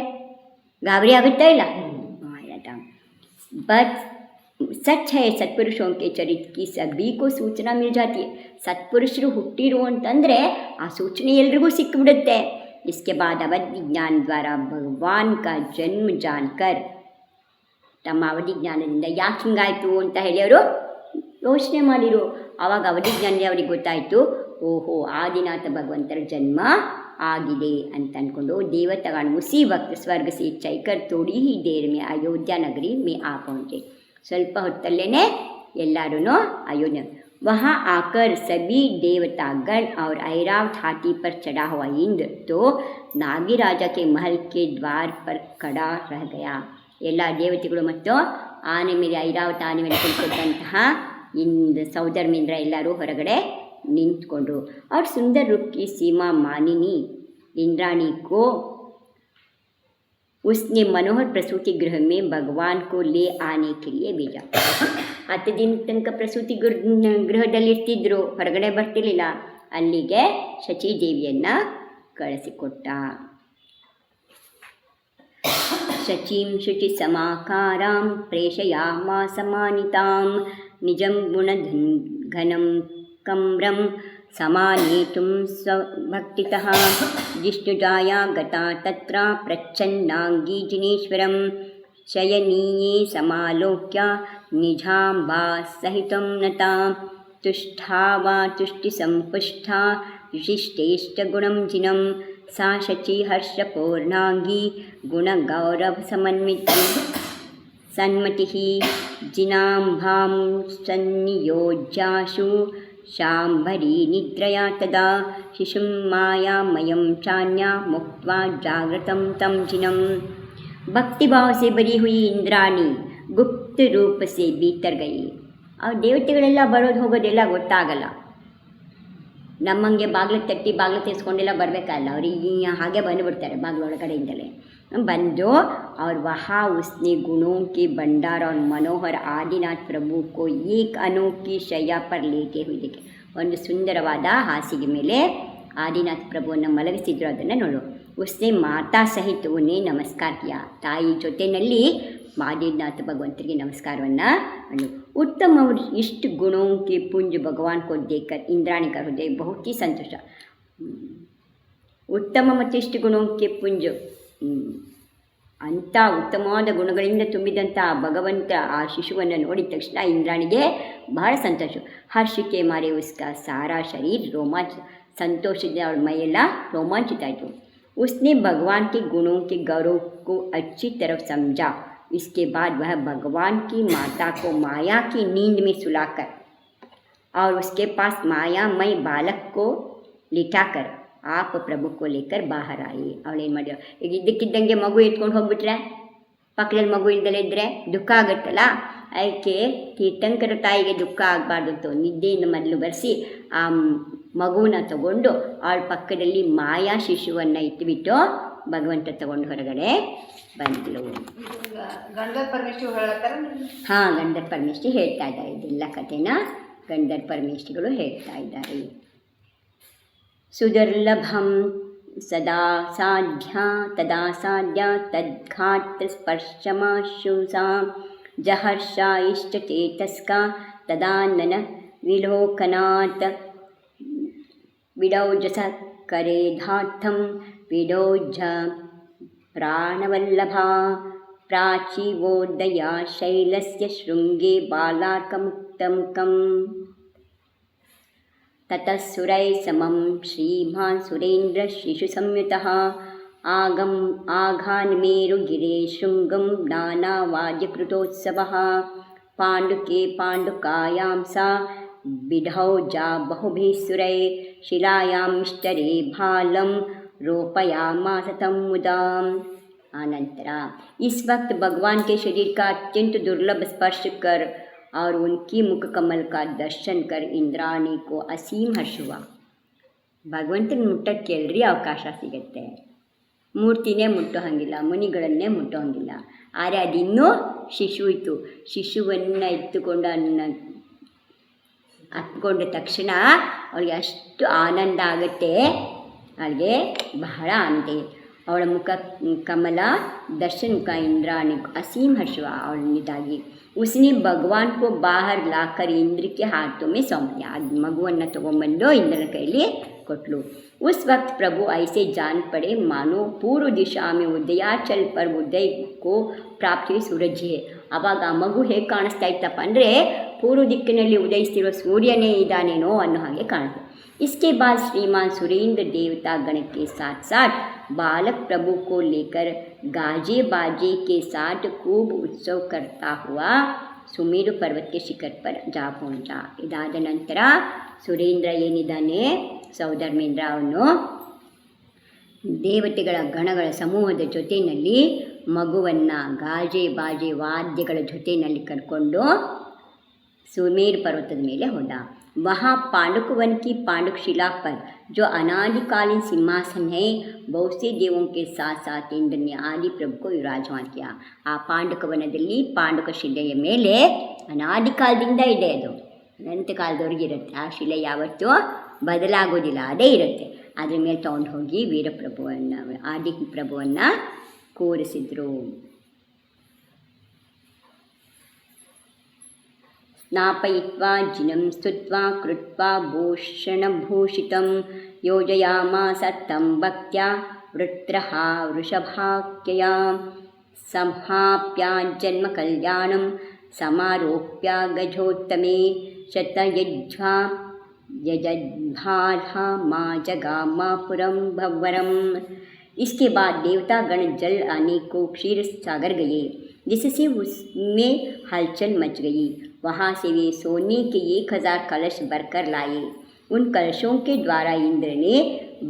ಗಾಬರಿ ಆಗುತ್ತಾ ಇಲ್ಲ. ಬಟ್ सच है सत्पुरुषों के चरित्र की सभी को सूचना मिल जाती है. ಸತ್ಪುರುಷರು ಹುಟ್ಟಿರು ಅಂತಂದರೆ ಆ ಸೂಚನೆ ಎಲ್ರಿಗೂ ಸಿಕ್ಕಿಬಿಡುತ್ತೆ. इसके बाद अवधि ज्ञान द्वारा भगवान का जन्म जानकर, ತಮ್ಮ ಅವಧಿ ಜ್ಞಾನದಿಂದ ಯಾಕೆ ಹಿಂಗಾಯಿತು ಅಂತ ಹೇಳಿ ಅವರು ಯೋಚನೆ ಮಾಡಿರು. ಆವಾಗ ಅವಧಿ ಜ್ಞಾನದಿಂದ ಅವ್ರಿಗೆ ಗೊತ್ತಾಯಿತು, ಓಹೋ ಆದಿನಾಥ ಭಗವಂತರ ಜನ್ಮ ಆಗಿದೆ ಅಂತ ಅಂದ್ಕೊಂಡು ದೇವತಾಗಣ उसी वक्त स्वर्ग से चलकर थोड़ी ही देर में अयोध्या नगरी में आ पहुँचे. ಸ್ವಲ್ಪ ಹೊತ್ತಲ್ಲೇ ಎಲ್ಲರೂ अयोध्या वहाँ आकर सभी देवतागण और ऐरावत हाथी पर चढ़ा हुआ इंद्र तो नागी राजा के महल के द्वार पर खड़ा रह गया. ಎಲ್ಲ ದೇವತೆಗಳು ಮತ್ತು ಆನೆ ಮೇಲೆ ಐರಾವತ ಆನೆ ಮೇಲೆ ಕುಳಿತಂತಹ ಸೌಧರ್ಮೇಂದ್ರ ಎಲ್ಲರೂ ಹೊರಗಡೆ ನಿಂತ್ಕೊಂಡ್ರು. और सुंदर रूप की सीमा मानिनी इंद्राणी को उसने मनोहर प्रसूति गृह में भगवान को ले आने के लिए भेजा. 10 ದಿನ ತನಕ ಪ್ರಸೂತಿ ಗೃಹದಲ್ಲಿರ್ತಿದ್ರು, ಹೊರಗಡೆ ಬರ್ತಿರಲಿಲ್ಲ. ಅಲ್ಲಿಗೆ ಶಚೀದೇವಿಯನ್ನು ಕಳಿಸಿಕೊಟ್ಟ. ಶಚೀಂ ಶುಚಿ ಸಮಾಕಾರಾಂ ಪ್ರೇಷಯಾಮಾಸ ಮಾನಿತಾಂ ನಿಜಂ ಗುಣಘನಂ ಕಮ್ರಂ ಸಮಾನೇತುಂ ಸ್ವಭಕ್ತಿತಃ ಜಿಷ್ಣುಜಾಯಾ ಗತಾ ತತ್ರ ಪ್ರಚ್ಛನ್ನಾಂಗೀ ಜಿನೇಶ್ವರಂ ಶಯನೀಯೇ ಸಮಾಲೋಕ್ಯ ನಿಜಾಂಬಾ ಸಹಿತಂ ನತಾ ತುಷ್ಠಾ ವಾ ತುಷ್ಟಿ ಸಂಪುಷ್ಠಾ ವಿಶಿಷ್ಟೇಷ್ಟಗುಣಂ ಜಿನಂ सा शची हर्षपूर्णांगी गुणगौरव समन्विती सन्मतिः जिनांभां सन्नियोज्याशु शांभरी निद्रया तदा शिशुं मायामयं चान्या मुक्त्वा जागृतं तं जिनम. भक्ति भाव से भरी हुई इंद्राणी गुप्त रूप से भीतर गई. और ದೇವತೆಗಳೆಲ್ಲ ಬರೋದು ಹೋಗೋದೆಲ್ಲ ಗೊತ್ತಾಗಲ್ಲ. ನಮ್ಮಂಗೆ ಬಾಗಿಲು ತಟ್ಟಿ ಬಾಗಿಲು ತೆಗೆಸ್ಕೊಂಡೆಲ್ಲ ಬರಬೇಕಲ್ಲ, ಅವ್ರಿಗೆ ಹಾಗೆ ಬಂದುಬಿಡ್ತಾರೆ ಬಾಗಿಲು ಒಳಗಡೆಯಿಂದಲೇ ಬಂದು. और वहाँ उसने गुणों के भंडार और मनोहर आदिनाथ प्रभु को एक अनोखी शैया पर लेके हुई देखे. ಒಂದು ಸುಂದರವಾದ ಹಾಸಿಗೆ ಮೇಲೆ ಆದಿನಾಥ್ ಪ್ರಭುವನ್ನು ಮಲಗಿಸಿದ್ರು. ಅದನ್ನು ನೋಡು. उसने माता सहित उन्हें नमस्कार किया. ತಾಯಿ ಜೊತೆಯಲ್ಲಿ ಆದಿನಾಥ ಭಗವಂತರಿಗೆ ನಮಸ್ಕಾರವನ್ನು ಮಾಡು. उत्तम और इष्ट गुणों के पुंज भगवान को देखकर इंद्राणी का हृदय बहुत ही संतोष. ಉತ್ತಮ ಮತ್ತು ಇಷ್ಟ ಗುಣಕ್ಕೆ ಪುಂಜ ಅಂಥ ಉತ್ತಮವಾದ ಗುಣಗಳಿಂದ ತುಂಬಿದಂಥ ಭಗವಂತ ಆ ಶಿಶುವನ್ನು ನೋಡಿದ ತಕ್ಷಣ ಇಂದ್ರಾಣಿಗೆ ಬಹಳ ಸಂತೋಷ. ಹರ್ಷಕ್ಕೆ ಮಾರೆ ಉಸ್ಕ ಸಾರಾ ಶರೀರ ರೋಮಾಂಚ, ಸಂತೋಷದಿಂದ ಅವಳ ಮೈಯೆಲ್ಲ ರೋಮಾಂಚಿತ ಆಯಿತು. उसने भगवान के गुणों के गौरव को अच्छी तरह समझा. इसके बाद वह भगवान की माता को माया की नींद में सुलाकर और उसके पास मायामय बालक को लिटाकर आप प्रभु को लेकर बाहर आई. ಅವಳೇನು ಮಾಡಿದ್ರು, ಈಗ ಇದ್ದಕ್ಕಿದ್ದಂಗೆ ಮಗು ಎತ್ಕೊಂಡು ಹೋಗ್ಬಿಟ್ರೆ, ಪಕ್ಕದಲ್ಲಿ ಮಗು ಇಲ್ದಲೇ ಇದ್ದರೆ ದುಃಖ ಆಗುತ್ತಲ್ಲ. ಅದಕ್ಕೆ ತೀರ್ಥಂಕರ ತಾಯಿಗೆ ದುಃಖ ಆಗಬಾರ್ದು ಅಂತ ನಿದ್ದೆಯಿಂದ ಮೊದಲು ಬರೆಸಿ ಆ ಮಗುವನ್ನ ತಗೊಂಡು ಅವಳ ಪಕ್ಕದಲ್ಲಿ ಮಾಯಾ ಶಿಶುವನ್ನು ಇಟ್ಟುಬಿಟ್ಟು ಭಗವಂತ ತಗೊಂಡು ಹೊರಗಡೆ ಬಂದಳು. ಗಂಧರ್ ಪರಮೇಶ್ವರಿ ಹೇಳ್ತಾರೆ. ಹಾಂ, ಗಂಧರ್ ಪರಮೇಶ್ವರಿ ಹೇಳ್ತಾ ಇದ್ದಾರೆ. ಇದೆಲ್ಲ ಕಥೆನ ಗಂಧರ್ ಪರಮೇಶ್ವರಿಗಳು ಹೇಳ್ತಾ ಇದ್ದಾರೆ. सुदुर्लभं सदा साध्या तदा साध्या तद्घात्रस्पर्शमाशुषा जहर्षा इष्टचेतस्का तदा नन विलोकनात् विडौजस करेधार्थं विडौज प्राणवल्लभा प्राचीवोदया शैलस्य शृङ्गे बालार्कमुक्तमुखम् ततः सुरैः समं श्रीमान् सुरेन्द्रशिशुसंयुतः आघान्मेरुगिरे शृङ्गं नानावाद्यकृतोत्सवः पाण्डुके पाण्डुकायां सा बिढौजा बहुभिः सुरैः शिलायामिष्टरे भालं रोपयामास तं मुदाम्। अनंतर इस वक्त भगवान के शरीर का अत्यंत दुर्लभ स्पर्श कर और उनकी मुख कमल का दर्शन कर इंद्राणी को असीम हर्ष हुआ। ಭಗವಂತನ ಮುಟ್ಟಕ್ಕೆ ಎಲ್ರಿ ಅವಕಾಶ ಸಿಗುತ್ತೆ, ಮೂರ್ತಿನೇ ಮುಟ್ಟೋ ಹಾಗಿಲ್ಲ, ಮುನಿಗಳನ್ನೇ ಮುಟ್ಟೋ ಹಾಗಿಲ್ಲ. ಆದರೆ ಅದಿನ್ನೂ ಶಿಶು ಇತ್ತು. ಶಿಶುವನ್ನು ಎತ್ತುಕೊಂಡು ಹತ್ಕೊಂಡ ತಕ್ಷಣ ಅವಳಿಗೆ ಅಷ್ಟು ಆನಂದ ಆಗುತ್ತೆ, ಅವಳಿಗೆ ಬಹಳ ಆನಂದ. ಅವಳ ಮುಖ कमला दर्शन का इंद्राणी असीम हर्ष हुआ और निदागी उसने भगवान को बाहर लाकर इंद्र के हाथों में सौंप दिया. मगुವನ್ನು ತಗೊಂಬಂದು ಇಂದ್ರನ ಕೈಲಿ ಕೊಟ್ಲು. उस वक्त प्रभु ऐसे जान पड़े मानो पूर्व दिशा में उदयाचल पर उदय को प्राप्त हुई सूरज है. ಆವಾಗ ಆ ಮಗು ಹೇಗೆ ಕಾಣಿಸ್ತಾ ಇತ್ತಪ್ಪ ಅಂದರೆ ಪೂರ್ವ ದಿಕ್ಕಿನಲ್ಲಿ ಉದಯಿಸ್ತಿರುವ ಸೂರ್ಯನೇ ಇದ್ದಾನೇನೋ ಅನ್ನೋ ಹಾಗೆ ಕಾಣುತ್ತೆ. इसके बाद श्रीमान सुरेंद्र देवता गण के साथ साथ बालक प्रभु को लेकर गाजे बाजे के साथ खूब उत्सव करता हुआ सुमेरु पर्वत के शिखर पर जा पहुंचा. इदाದ ನಂತರ ಸುರೇಂದ್ರ ಏನಿದ್ದಾನೆ ಸೌಧರ್ಮೇಂದ್ರ ಅವನು ದೇವತೆಗಳ ಗಣಗಳ ಸಮೂಹದ ಜೊತೆಯಲ್ಲಿ ಮಗುವನ್ನು ಗಾಜೆ ಬಾಜೆ ವಾದ್ಯಗಳ ಜೊತೆಯಲ್ಲಿ ಕರ್ಕೊಂಡು सुमेर पर्वतದ ಮೇಲೆ ಹೋದ. वहाँ पांडुक वन की पांडुक शिला पर जो अनादिकालीन सिंहासन है बहुत से देवों के साथ साथ इंद्र ने आदि प्रभु को विराजमान किया. ಆ ಪಾಂಡುಕ ವನದಲ್ಲಿ ಪಾಂಡುಕ ಶಿಲೆಯ ಮೇಲೆ ಅನಾದಿ ಕಾಲದಿಂದ ಇದೆ, ಅದು ಅನಂತ ಕಾಲದವರೆಗೆ ಇರುತ್ತೆ. ಆ ಶಿಲೆ ಯಾವತ್ತೂ ಬದಲಾಗೋದಿಲ್ಲ, ಅದೇ ಇರುತ್ತೆ. ಅದ್ರ ಮೇಲೆ ತಗೊಂಡು ಹೋಗಿ ವೀರಪ್ರಭುವನ್ನು ಆದಿ ಪ್ರಭುವನ್ನು ಕೂರಿಸಿದ್ರು. स्नापयित्वा जिनं स्तुत्वा कृत्वा भूषणभूषितं योजयामास तं भक्त्या वृत्रः वृषभाख्यया संहाप्याजन्मकल्याणं समारोप्या गजोत्तमे शतयज्वा यजद्भाधा मा जगामापुरं भव्वरम्. इसके बाद देवता गण जल आने को क्षीर सागर गए, जिससे उसमें हलचल मच गई. वहाँ से वे सोने के 1000 कलश भरकर लाए. उन कलशों के द्वारा इंद्र ने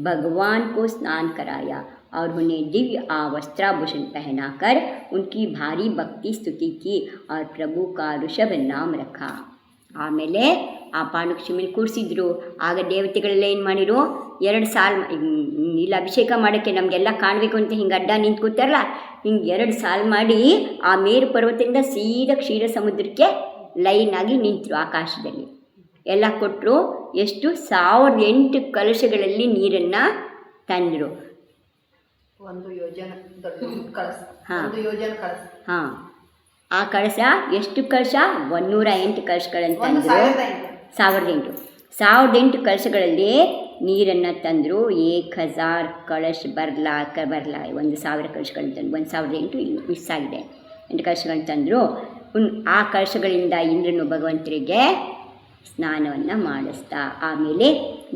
भगवान को स्नान कराया और उन्हें दिव्य वस्त्राभूषण पहनाकर उनकी भारी भक्ति स्तुति की और प्रभु का ऋषभ नाम रखा. ಆಮೇಲೆ ಆ ಪಾಂಡುಕ್ಷಿ ಮೇಲೆ ಕೂರಿಸಿದ್ರು. ಆಗ ದೇವತೆಗಳೆಲ್ಲ ಏನು ಮಾಡಿರು, 2 ಸಾಲು ಇಲ್ಲಿ ಅಭಿಷೇಕ ಮಾಡೋಕ್ಕೆ ನಮಗೆಲ್ಲ ಕಾಣಬೇಕು ಅಂತ ಹಿಂಗೆ ಅಡ್ಡ ನಿಂತು ಕೂತಾರಲ್ಲ, ಹಿಂಗೆ 2 ಸಾಲು ಮಾಡಿ ಆ ಮೇರು ಪರ್ವತದಿಂದ ಸೀದಾ ಕ್ಷೀರ ಸಮುದ್ರಕ್ಕೆ ಲೈನಾಗಿ ನಿಂತರು. ಆಕಾಶದಲ್ಲಿ ಎಲ್ಲ ಕೊಟ್ಟರು. ಎಷ್ಟು 1008 ಕಲಶಗಳಲ್ಲಿ ನೀರನ್ನು ತಂದರು. ಹಾಂ, ಆ ಕಳಶ ಎಷ್ಟು ಕಳಶ? 108 ಕಳಶಗಳನ್ನು ತಂದರು. 1008 ಕಳಶಗಳಲ್ಲಿ ನೀರನ್ನು ತಂದರು. 1000 ಕಳಶ ಬರಲ 1000 ಕಳಶಗಳನ್ನು ತಂದರು. 1008 ಇಲ್ಲಿ ಮಿಸ್ ಆಗಿದೆ. 8 ಕಳಶಗಳನ್ನು ತಂದರು. ಆ ಕಳಶಗಳಿಂದ ಇಂದ್ರನು ಭಗವಂತರಿಗೆ ಸ್ನಾನವನ್ನು ಮಾಡಿಸ್ತಾ ಆಮೇಲೆ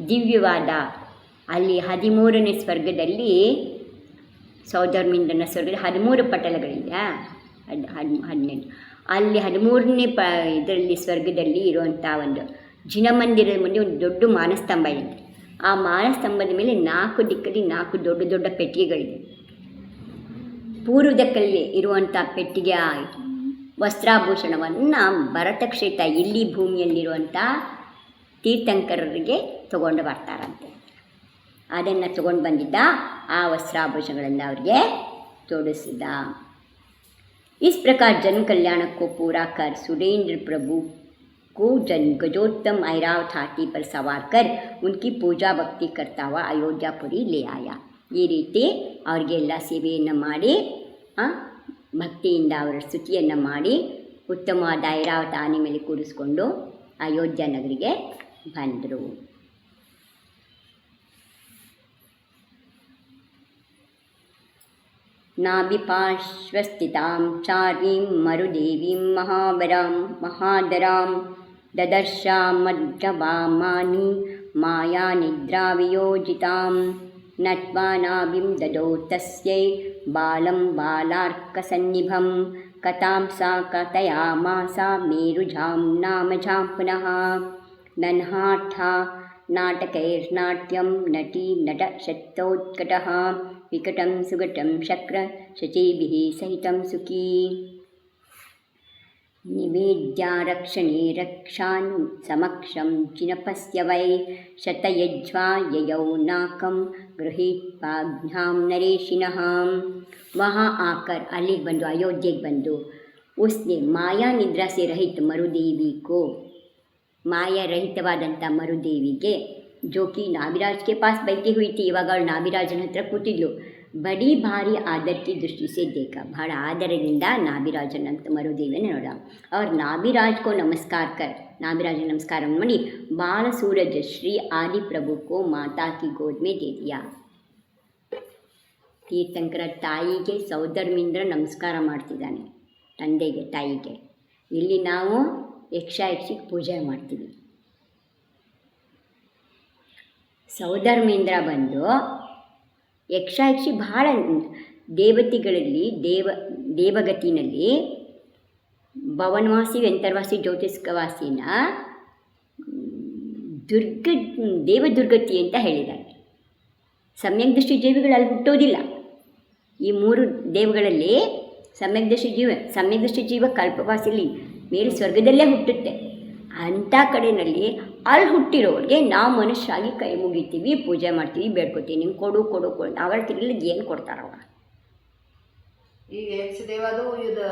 ದಿವ್ಯವಾದ ಅಲ್ಲಿ 13ನೇ ಸ್ವರ್ಗದಲ್ಲಿ ಸೌಧರ್ಮೇಂದ್ರನ ಸ್ವರ್ಗದಲ್ಲಿ 13 ಪಟಲಗಳಿದೆ. 18 ಅಲ್ಲಿ 13ನೇ ಇದರಲ್ಲಿ ಸ್ವರ್ಗದಲ್ಲಿ ಇರುವಂಥ ಒಂದು ಜಿನಮಂದಿರದ ಮುಂದೆ ಒಂದು ದೊಡ್ಡ ಮಾನಸ್ತಂಭ ಇದೆ. ಆ ಮಾನಸ್ತಂಭದ ಮೇಲೆ 4 ದಿಕ್ಕಲ್ಲಿ 4 ದೊಡ್ಡ ದೊಡ್ಡ ಪೆಟ್ಟಿಗೆಗಳಿದೆ. ಪೂರ್ವದಕ್ಕಲ್ಲಿ ಇರುವಂಥ ಪೆಟ್ಟಿಗೆ ವಸ್ತ್ರಾಭೂಷಣವನ್ನು ಭರತಕ್ಷೇತ್ರ ಇಲ್ಲಿ ಭೂಮಿಯಲ್ಲಿರುವಂಥ ತೀರ್ಥಂಕರರಿಗೆ ತಗೊಂಡು ಬರ್ತಾರಂತೆ. ಅದನ್ನು ತಗೊಂಡು ಬಂದಿದ್ದ ಆ ವಸ್ತ್ರಾಭೂಷಣಗಳನ್ನು ಅವರಿಗೆ ತೊಡಿಸಿದ. इस प्रकार जन कल्याण को पूरा कर सुरेंद्र प्रभु को गजोत्तम ऐरावत हाथी पर सवार कर उनकी पूजा भक्ति करता हुआ ಅಯೋಧ್ಯಾಪುರಿ ले आया. ಈ ರೀತಿ ಅವ್ರಿಗೆಲ್ಲ ಸೇವೆಯನ್ನು ಮಾಡಿ ಭಕ್ತಿಯಿಂದ ಅವರ ಸ್ತುತಿಯನ್ನು ಮಾಡಿ ಉತ್ತಮವಾದ ಐರಾವತ ಆನೆ ಮೇಲೆ ಕೂರಿಸ್ಕೊಂಡು ಅಯೋಧ್ಯ ನಗರಿಗೆ ಬಂದರು. नाभिपार्श्वस्थितां चारीं मरुदेवीं महादरां ददर्शामद्गवामानि मायानिद्रावियोजितां नत्वा नाभिं ददौ तस्यै बालं बालार्कसन्निभं कथां सा कथयामासा मेरुजां नामजां पुनः नन्हाठा नाटकैर्नाट्यं नटी नटशक्तोत्कटः विकटं सुगटं शक्र शचीभिः सहितं सुखी निवेद्यारक्षणे रक्षान् समक्षं जिनपस्य वै शतयज्वा ययौ नाकं गृहीत्वाज्ञां नरेशिनः. वहाँ आकर अलीಗೆ ಬಂದು अयोध्यೆಗೆ ಬಂದು उसने माया निद्रा से रहित मरुदेवी को माया रहितवाದಂಥ ಮರುದೇವಿಗೆ जो कि नाभिराज के पास बैठी हुई थी, ಇವಾಗ ಅವಳು ನಾಭಿರಾಜನ ಹತ್ರ ಕೂತಿದ್ಲು. ಬಡಿ ಭಾರಿ आदर की दृष्टि से देखा, ಬಹಳ ಆದರದಿಂದ ನಾಭಿರಾಜನಂತ ಮರುದೇವಿಯನ್ನು ನೋಡ. और नाभिराज को नमस्कार कर नाभिराज नमस्कार ಮಾಡಿ बाल सूरज श्री आदि प्रभु को माता की गोद में दे दिया. ತೀರ್ಥಂಕರ ತಾಯಿಗೆ ಸೌಧರ್ಮಿಂದ್ರ ನಮಸ್ಕಾರ ಮಾಡ್ತಿದ್ದಾನೆ, ತಂದೆಗೆ ತಾಯಿಗೆ. ಇಲ್ಲಿ ನಾವು ಯಕ್ಷಿಗೆ ಪೂಜೆ ಮಾಡ್ತೀವಿ. ಸೌಧರ್ಮೇಂದ್ರ ಬಂದು ಯಕ್ಷಿ ಬಹಳ ದೇವತೆಗಳಲ್ಲಿ ದೇವಗತಿನಲ್ಲಿ ಭವನವಾಸಿ ವೆಂತರ್ವಾಸಿ ಜ್ಯೋತಿಷ್ಕವಾಸಿನ ದೇವದುರ್ಗತಿ ಅಂತ ಹೇಳಿದ್ದಾರೆ. ಸಮ್ಯಕ್ ದೃಷ್ಟಿ ಜೀವಿಗಳು ಅಲ್ಲಿ ಹುಟ್ಟೋದಿಲ್ಲ. ಈ ಮೂರು ದೇವಗಳಲ್ಲಿ ಸಮ್ಯಕ್ ದೃಷ್ಟಿ ಜೀವ ಕಲ್ಪವಾಸಿಲಿ ಮೇಲೆ ಸ್ವರ್ಗದಲ್ಲೇ ಹುಟ್ಟುತ್ತೆ. ಅಂಥ ಕಡೆಯಲ್ಲಿ ಅಲ್ಲಿ ಹುಟ್ಟಿರೋರಿಗೆ ನಾವು ಮನುಷ್ಯರಾಗಿ ಕೈ ಮುಗಿತೀವಿ, ಪೂಜೆ ಮಾಡ್ತೀವಿ, ಬೇಡ್ಕೋತೀವಿ. ನಿಮ್ಗೆ ಕೊಡು ಕೊಡು ಕೊಡು ಅವಳ ತಿರ್ಲಿದ್ದು ಏನು ಕೊಡ್ತಾರವ. ಈಗ ಯಕ್ಷದೇವದು ಇದು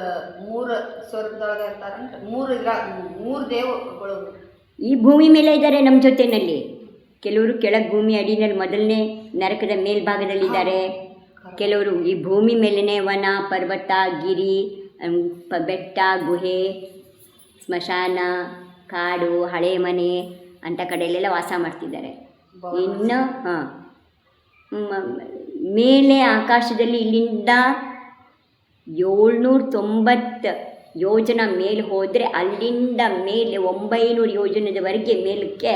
ಮೂರು ಸ್ವರ್ಗದೊಳಗೆ ಇರ್ತಾರಂತ, ಮೂರು ದೇವಗಳು ಈ ಭೂಮಿ ಮೇಲೆ ಇದ್ದಾರೆ ನಮ್ಮ ಜೊತೆಯಲ್ಲಿ. ಕೆಲವರು ಕೆಳಗೆ ಭೂಮಿ ಅಡಿನಲ್ಲಿ ಮೊದಲನೇ ನರಕದ ಮೇಲ್ಭಾಗದಲ್ಲಿದ್ದಾರೆ. ಕೆಲವರು ಈ ಭೂಮಿ ಮೇಲೇ ವನ, ಪರ್ವತ, ಗಿರಿ, ಬೆಟ್ಟ, ಗುಹೆ, ಸ್ಮಶಾನ, ಕಾಡು, ಹಳೆ ಮನೆ ಅಂಥ ಕಡೆಯಲ್ಲೆಲ್ಲ ವಾಸ ಮಾಡ್ತಿದ್ದಾರೆ. ಇನ್ನು ಮೇಲೆ ಆಕಾಶದಲ್ಲಿ ಇಲ್ಲಿಂದ 790 ಯೋಜನ ಮೇಲೆ ಹೋದರೆ ಅಲ್ಲಿಂದ ಮೇಲೆ 900 ಯೋಜನದವರೆಗೆ ಮೇಲಕ್ಕೆ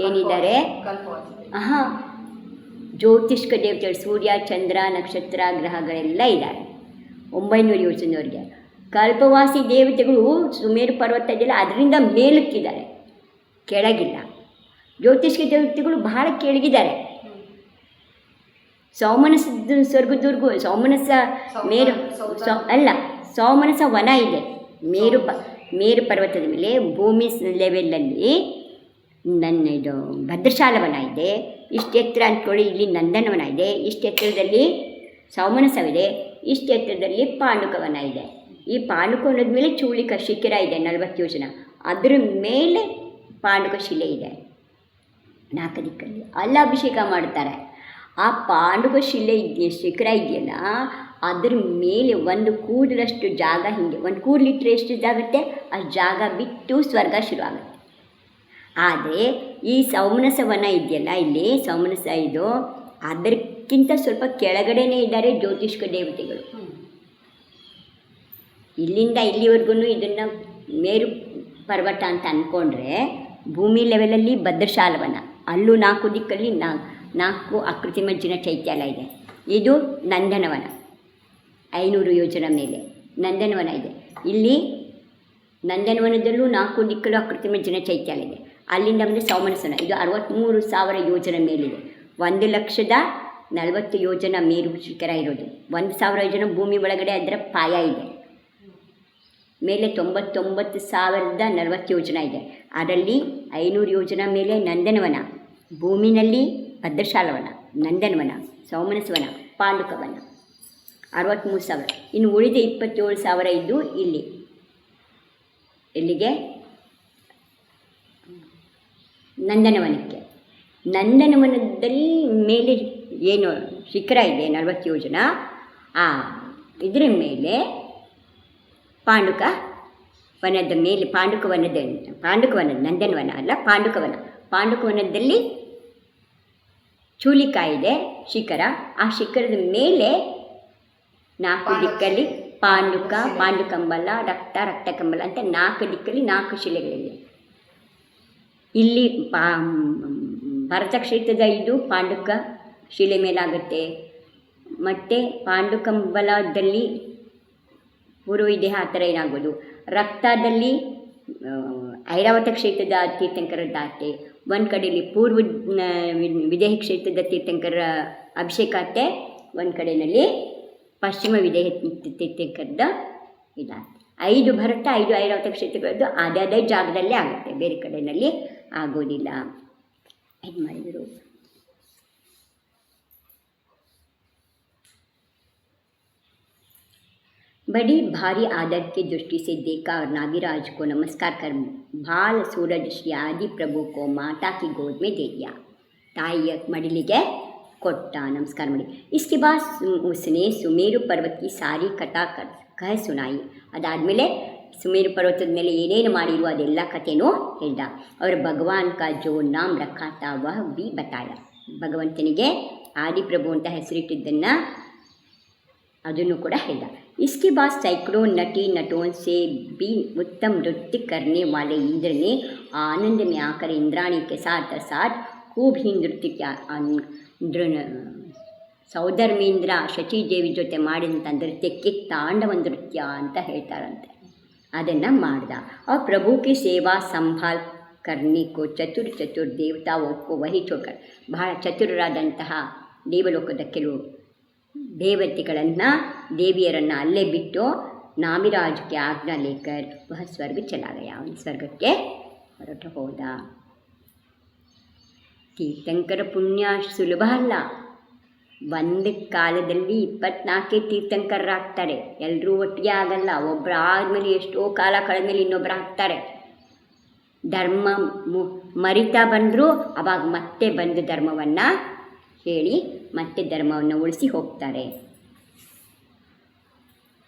ಏನಿದ್ದಾರೆ ಜ್ಯೋತಿಷ್ಕ ದೇವತೆಗಳು, ಸೂರ್ಯ, ಚಂದ್ರ, ನಕ್ಷತ್ರ, ಗ್ರಹಗಳೆಲ್ಲ ಇದ್ದಾರೆ 900 ಯೋಜನವರೆಗೆ. ಕಲ್ಪವಾಸಿ ದೇವತೆಗಳು ಸುಮೇರು ಪರ್ವತ ಇದೆಯಲ್ಲ ಅದರಿಂದ ಮೇಲಕ್ಕಿದ್ದಾರೆ, ಕೆಳಗಿಲ್ಲ. ಜ್ಯೋತಿಷ್ಕ ದೇವತೆಗಳು ಬಹಳ ಕೆಳಗಿದ್ದಾರೆ. ಸೌಮನಸ ಸ್ವರ್ಗದುರ್ಗು ಸೌಮನಸ ಮೇರು ಸೌಮನಸ ವನ ಇದೆ. ಮೇರು ಪರ್ವತದ ಮೇಲೆ ಭೂಮಿ ಲೆವೆಲಲ್ಲಿ ಇದು ಭದ್ರಶಾಲ ವನ ಇದೆ. ಇಷ್ಟು ಎತ್ತರ ಅಂದ್ಕೊಳ್ಳಿ, ಇಲ್ಲಿ ನಂದನವನ ಇದೆ. ಇಷ್ಟು ಎತ್ತರದಲ್ಲಿ ಸೌಮನಸವಿದೆ, ಇಷ್ಟು ಎತ್ತರದಲ್ಲಿ ಪಾಂಡುಕವನ ಇದೆ. ಈ ಪಾಂಡುಕವನದ ಮೇಲೆ ಚೂಳಿಕ ಶಿಖರ ಇದೆ 40 ಯೋಜನ, ಅದರ ಮೇಲೆ ಪಾಂಡುಕ ಶಿಲೆ ಇದೆ 4 ದಿಕ್ಕಲ್ಲಿ. ಅಲ್ಲಿ ಅಭಿಷೇಕ ಮಾಡ್ತಾರೆ. ಆ ಪಾಂಡುಕ ಶಿಲೆ ಶಿಖರ ಇದೆಯಲ್ಲ ಅದ್ರ ಮೇಲೆ ಒಂದು ಕೂದಲಷ್ಟು ಜಾಗ, ಹೀಗೆ ಒಂದು ಕೂದಲಿಟ್ಟರೆ ಎಷ್ಟು ಇದಾಗುತ್ತೆ ಅಷ್ಟು ಜಾಗ ಬಿಟ್ಟು ಸ್ವರ್ಗ ಶುರು ಆಗುತ್ತೆ. ಆದರೆ ಈ ಸೌಮನಸ ವನ ಇದೆಯಲ್ಲ, ಇಲ್ಲಿ ಸೌಮನಸ ಇದು ಅದಕ್ಕಿಂತ ಸ್ವಲ್ಪ ಕೆಳಗಡೆನೇ ಇದ್ದಾರೆ ಜ್ಯೋತಿಷ್ಕ ದೇವತೆಗಳು. ಇಲ್ಲಿಂದ ಇಲ್ಲಿವರೆಗೂ ಇದನ್ನು ಮೇರು ಪರ್ವತ ಅಂತ ಅಂದ್ಕೊಂಡ್ರೆ ಭೂಮಿ ಲೆವೆಲಲ್ಲಿ ಭದ್ರಶಾಲವನ, ಅಲ್ಲೂ 4 ದಿಕ್ಕಲ್ಲಿ 4 ಆಕೃತಿ ಮಜ್ಜಿನ ಚೈತ್ಯಾಲಯ ಇದೆ. ಇದು ನಂದನವನ 500 ಯೋಜನ ಮೇಲೆ ನಂದನವನ ಇದೆ. ಇಲ್ಲಿ ನಂದನವನದಲ್ಲೂ 4 ದಿಕ್ಕಲ್ಲೂ ಆಕೃತಿ ಮಜ್ಜಿನ ಚೈತ್ಯಾಲಯ ಇದೆ. ಅಲ್ಲಿಂದ ಬಂದರೆ ಸೌಮನಸವನ, ಇದು 63,000 ಯೋಜನ ಮೇಲಿದೆ. 1,40,000 ಯೋಜನ ಮೇರು ಶಿಖರ ಇರೋದು. 1,000 ಯೋಜನ ಭೂಮಿ ಒಳಗಡೆ ಅದರ ಪಾಯ ಇದೆ. ಮೇಲೆ 99,040 ಯೋಜನ ಇದೆ. ಅದರಲ್ಲಿ 500 ಯೋಜನ ಮೇಲೆ ನಂದನವನ, ಭೂಮಿನಲ್ಲಿ ಭದ್ರಶಾಲವನ, ನಂದನವನ, ಸೌಮನಸವನ, ಪಾಂಡುಕವನ 63,000. ಇನ್ನು ಉಳಿದ 27,000 ಇದ್ದು ಇಲ್ಲಿಗೆ ನಂದನವನಕ್ಕೆ. ನಂದನವನದಲ್ಲಿ ಮೇಲೆ ಏನು ಶಿಖರ ಇದೆ 40 ಯೋಜನ, ಆ ಇದರ ಮೇಲೆ ಪಾಂಡುಕವನದ ಮೇಲೆ ಪಾಂಡುಕವನದ ನಂದನವನ ಅಲ್ಲ, ಪಾಂಡುಕವನದಲ್ಲಿ ಚೂಲಿಕಾಯಿ ಇದೆ ಶಿಖರ. ಆ ಶಿಖರದ ಮೇಲೆ 4 ದಿಕ್ಕಲ್ಲಿ ಪಾಂಡುಕಂಬಲ, ರಕ್ತಕಂಬಲ ಅಂತ 4 ದಿಕ್ಕಲ್ಲಿ 4 ಶಿಲೆಗಳಿವೆ. ಇಲ್ಲಿ ಭರತ ಕ್ಷೇತ್ರದ ಇದು ಪಾಂಡುಕ ಶಿಲೆ ಮೇಲಾಗುತ್ತೆ. ಮತ್ತು ಪಾಂಡುಕಂಬಲದಲ್ಲಿ ಪೂರ್ವ ವಿದೇಹ ಆ ಥರ ಏನಾಗ್ಬೋದು. ರಕ್ತದಲ್ಲಿ ಐರಾವತ ಕ್ಷೇತ್ರದ ತೀರ್ಥಂಕರದ್ದಾತೆ, ಒಂದು ಕಡೆಯಲ್ಲಿ ಪೂರ್ವ ವಿದೇಹ ಕ್ಷೇತ್ರದ ತೀರ್ಥಂಕರ ಅಭಿಷೇಕ ಆಗುತ್ತೆ, ಒಂದು ಕಡೆಯಲ್ಲಿ ಪಶ್ಚಿಮ ವಿದೇಹ ತೀರ್ಥಂಕರದ ಇದಾಗುತ್ತೆ. 5 ಭರತ 5 ಐರಾವತ ಕ್ಷೇತ್ರಗಳದ್ದು ಅದೇ ಜಾಗದಲ್ಲೇ ಆಗುತ್ತೆ, ಬೇರೆ ಕಡೆಯಲ್ಲಿ ಆಗೋದಿಲ್ಲ. ಇದು ಮಾಡಿದರು. बड़ी भारी आदर की दृष्टि से देखा और नाभिराज को नमस्कार कर भाल सूरज श्री आदि प्रभु को माता की गोद में दे दिया. ताइय मडिलिगे कोट्टा, नमस्कार मड़ी. इसके बाद उसने सुमेरु पर्वत की सारी कथा कह सुनाई. अदादमेले सुमेरु पर्वतದ ಮೇಲೆ ಏನೇನು ಮಾಡಿರುವ ಅದೆಲ್ಲ ಕಥೆನೂ ಹೇಳ್ದ. और भगवान का जो नाम रखा था वह भी बताया. ಭಗವಂತನಿಗೆ ಆದಿಪ್ರಭು ಅಂತ ಹೆಸರಿಟ್ಟಿದ್ದನ್ನು ಅದನ್ನು ಕೂಡ ಹೇಳ್ದ. इसके बाद सैकड़ों नटी नटों से भी उत्तम नृत्य करने वाले इंद्र ने आनंद में आकर इंद्राणी के साथ खूब ही नृत्य किया. ಸೌಧರ್ಮೇಂದ್ರ ಶಚೀದೇವಿ ಜೊತೆ ಮಾಡಿದಂಥ ನೃತ್ಯಕ್ಕೆ ತಾಂಡವ ನೃತ್ಯ ಅಂತ ಹೇಳ್ತಾರಂತೆ. ಅದನ್ನು ಮಾಡ್ದ. और प्रभु की सेवा संभाल करने को चतुर देवताओं को वही छोड़कर, ಬಹಳ ಚತುರರಾದಂತಹ ದೇವಲೋಕದ ಕೆಲವು ದೇವತೆಗಳನ್ನು ದೇವಿಯರನ್ನು ಅಲ್ಲೇ ಬಿಟ್ಟು ನಾಮಿರಾಜ್ಗೆ ಆಜ್ಞಾ ಲೇಕರ್ ವಹ ಸ್ವರ್ಗ ಚಲಾ ಗಯ, ಅವನು ಸ್ವರ್ಗಕ್ಕೆ ಹೊರಟು ಹೋದ. ತೀರ್ಥಂಕರ ಪುಣ್ಯ ಸುಲಭ ಅಲ್ಲ. ಒಂದು ಕಾಲದಲ್ಲಿ 24 ತೀರ್ಥಂಕರರಾಗ್ತಾರೆ. ಎಲ್ಲರೂ ಒಟ್ಟಿಗೆ ಆಗಲ್ಲ. ಒಬ್ಬರು ಆದಮೇಲೆ ಎಷ್ಟೋ ಕಾಲ ಕಳೆದ್ಮೇಲೆ ಇನ್ನೊಬ್ಬರು ಆಗ್ತಾರೆ. ಧರ್ಮ ಮರಿತಾ ಬಂದರೂ ಅವಾಗ ಮತ್ತೆ ಬಂದು ಧರ್ಮವನ್ನು ಹೇಳಿ ಮತ್ತೆ ಧರ್ಮವನ್ನು ಉಳಿಸಿ ಹೋಗ್ತಾರೆ.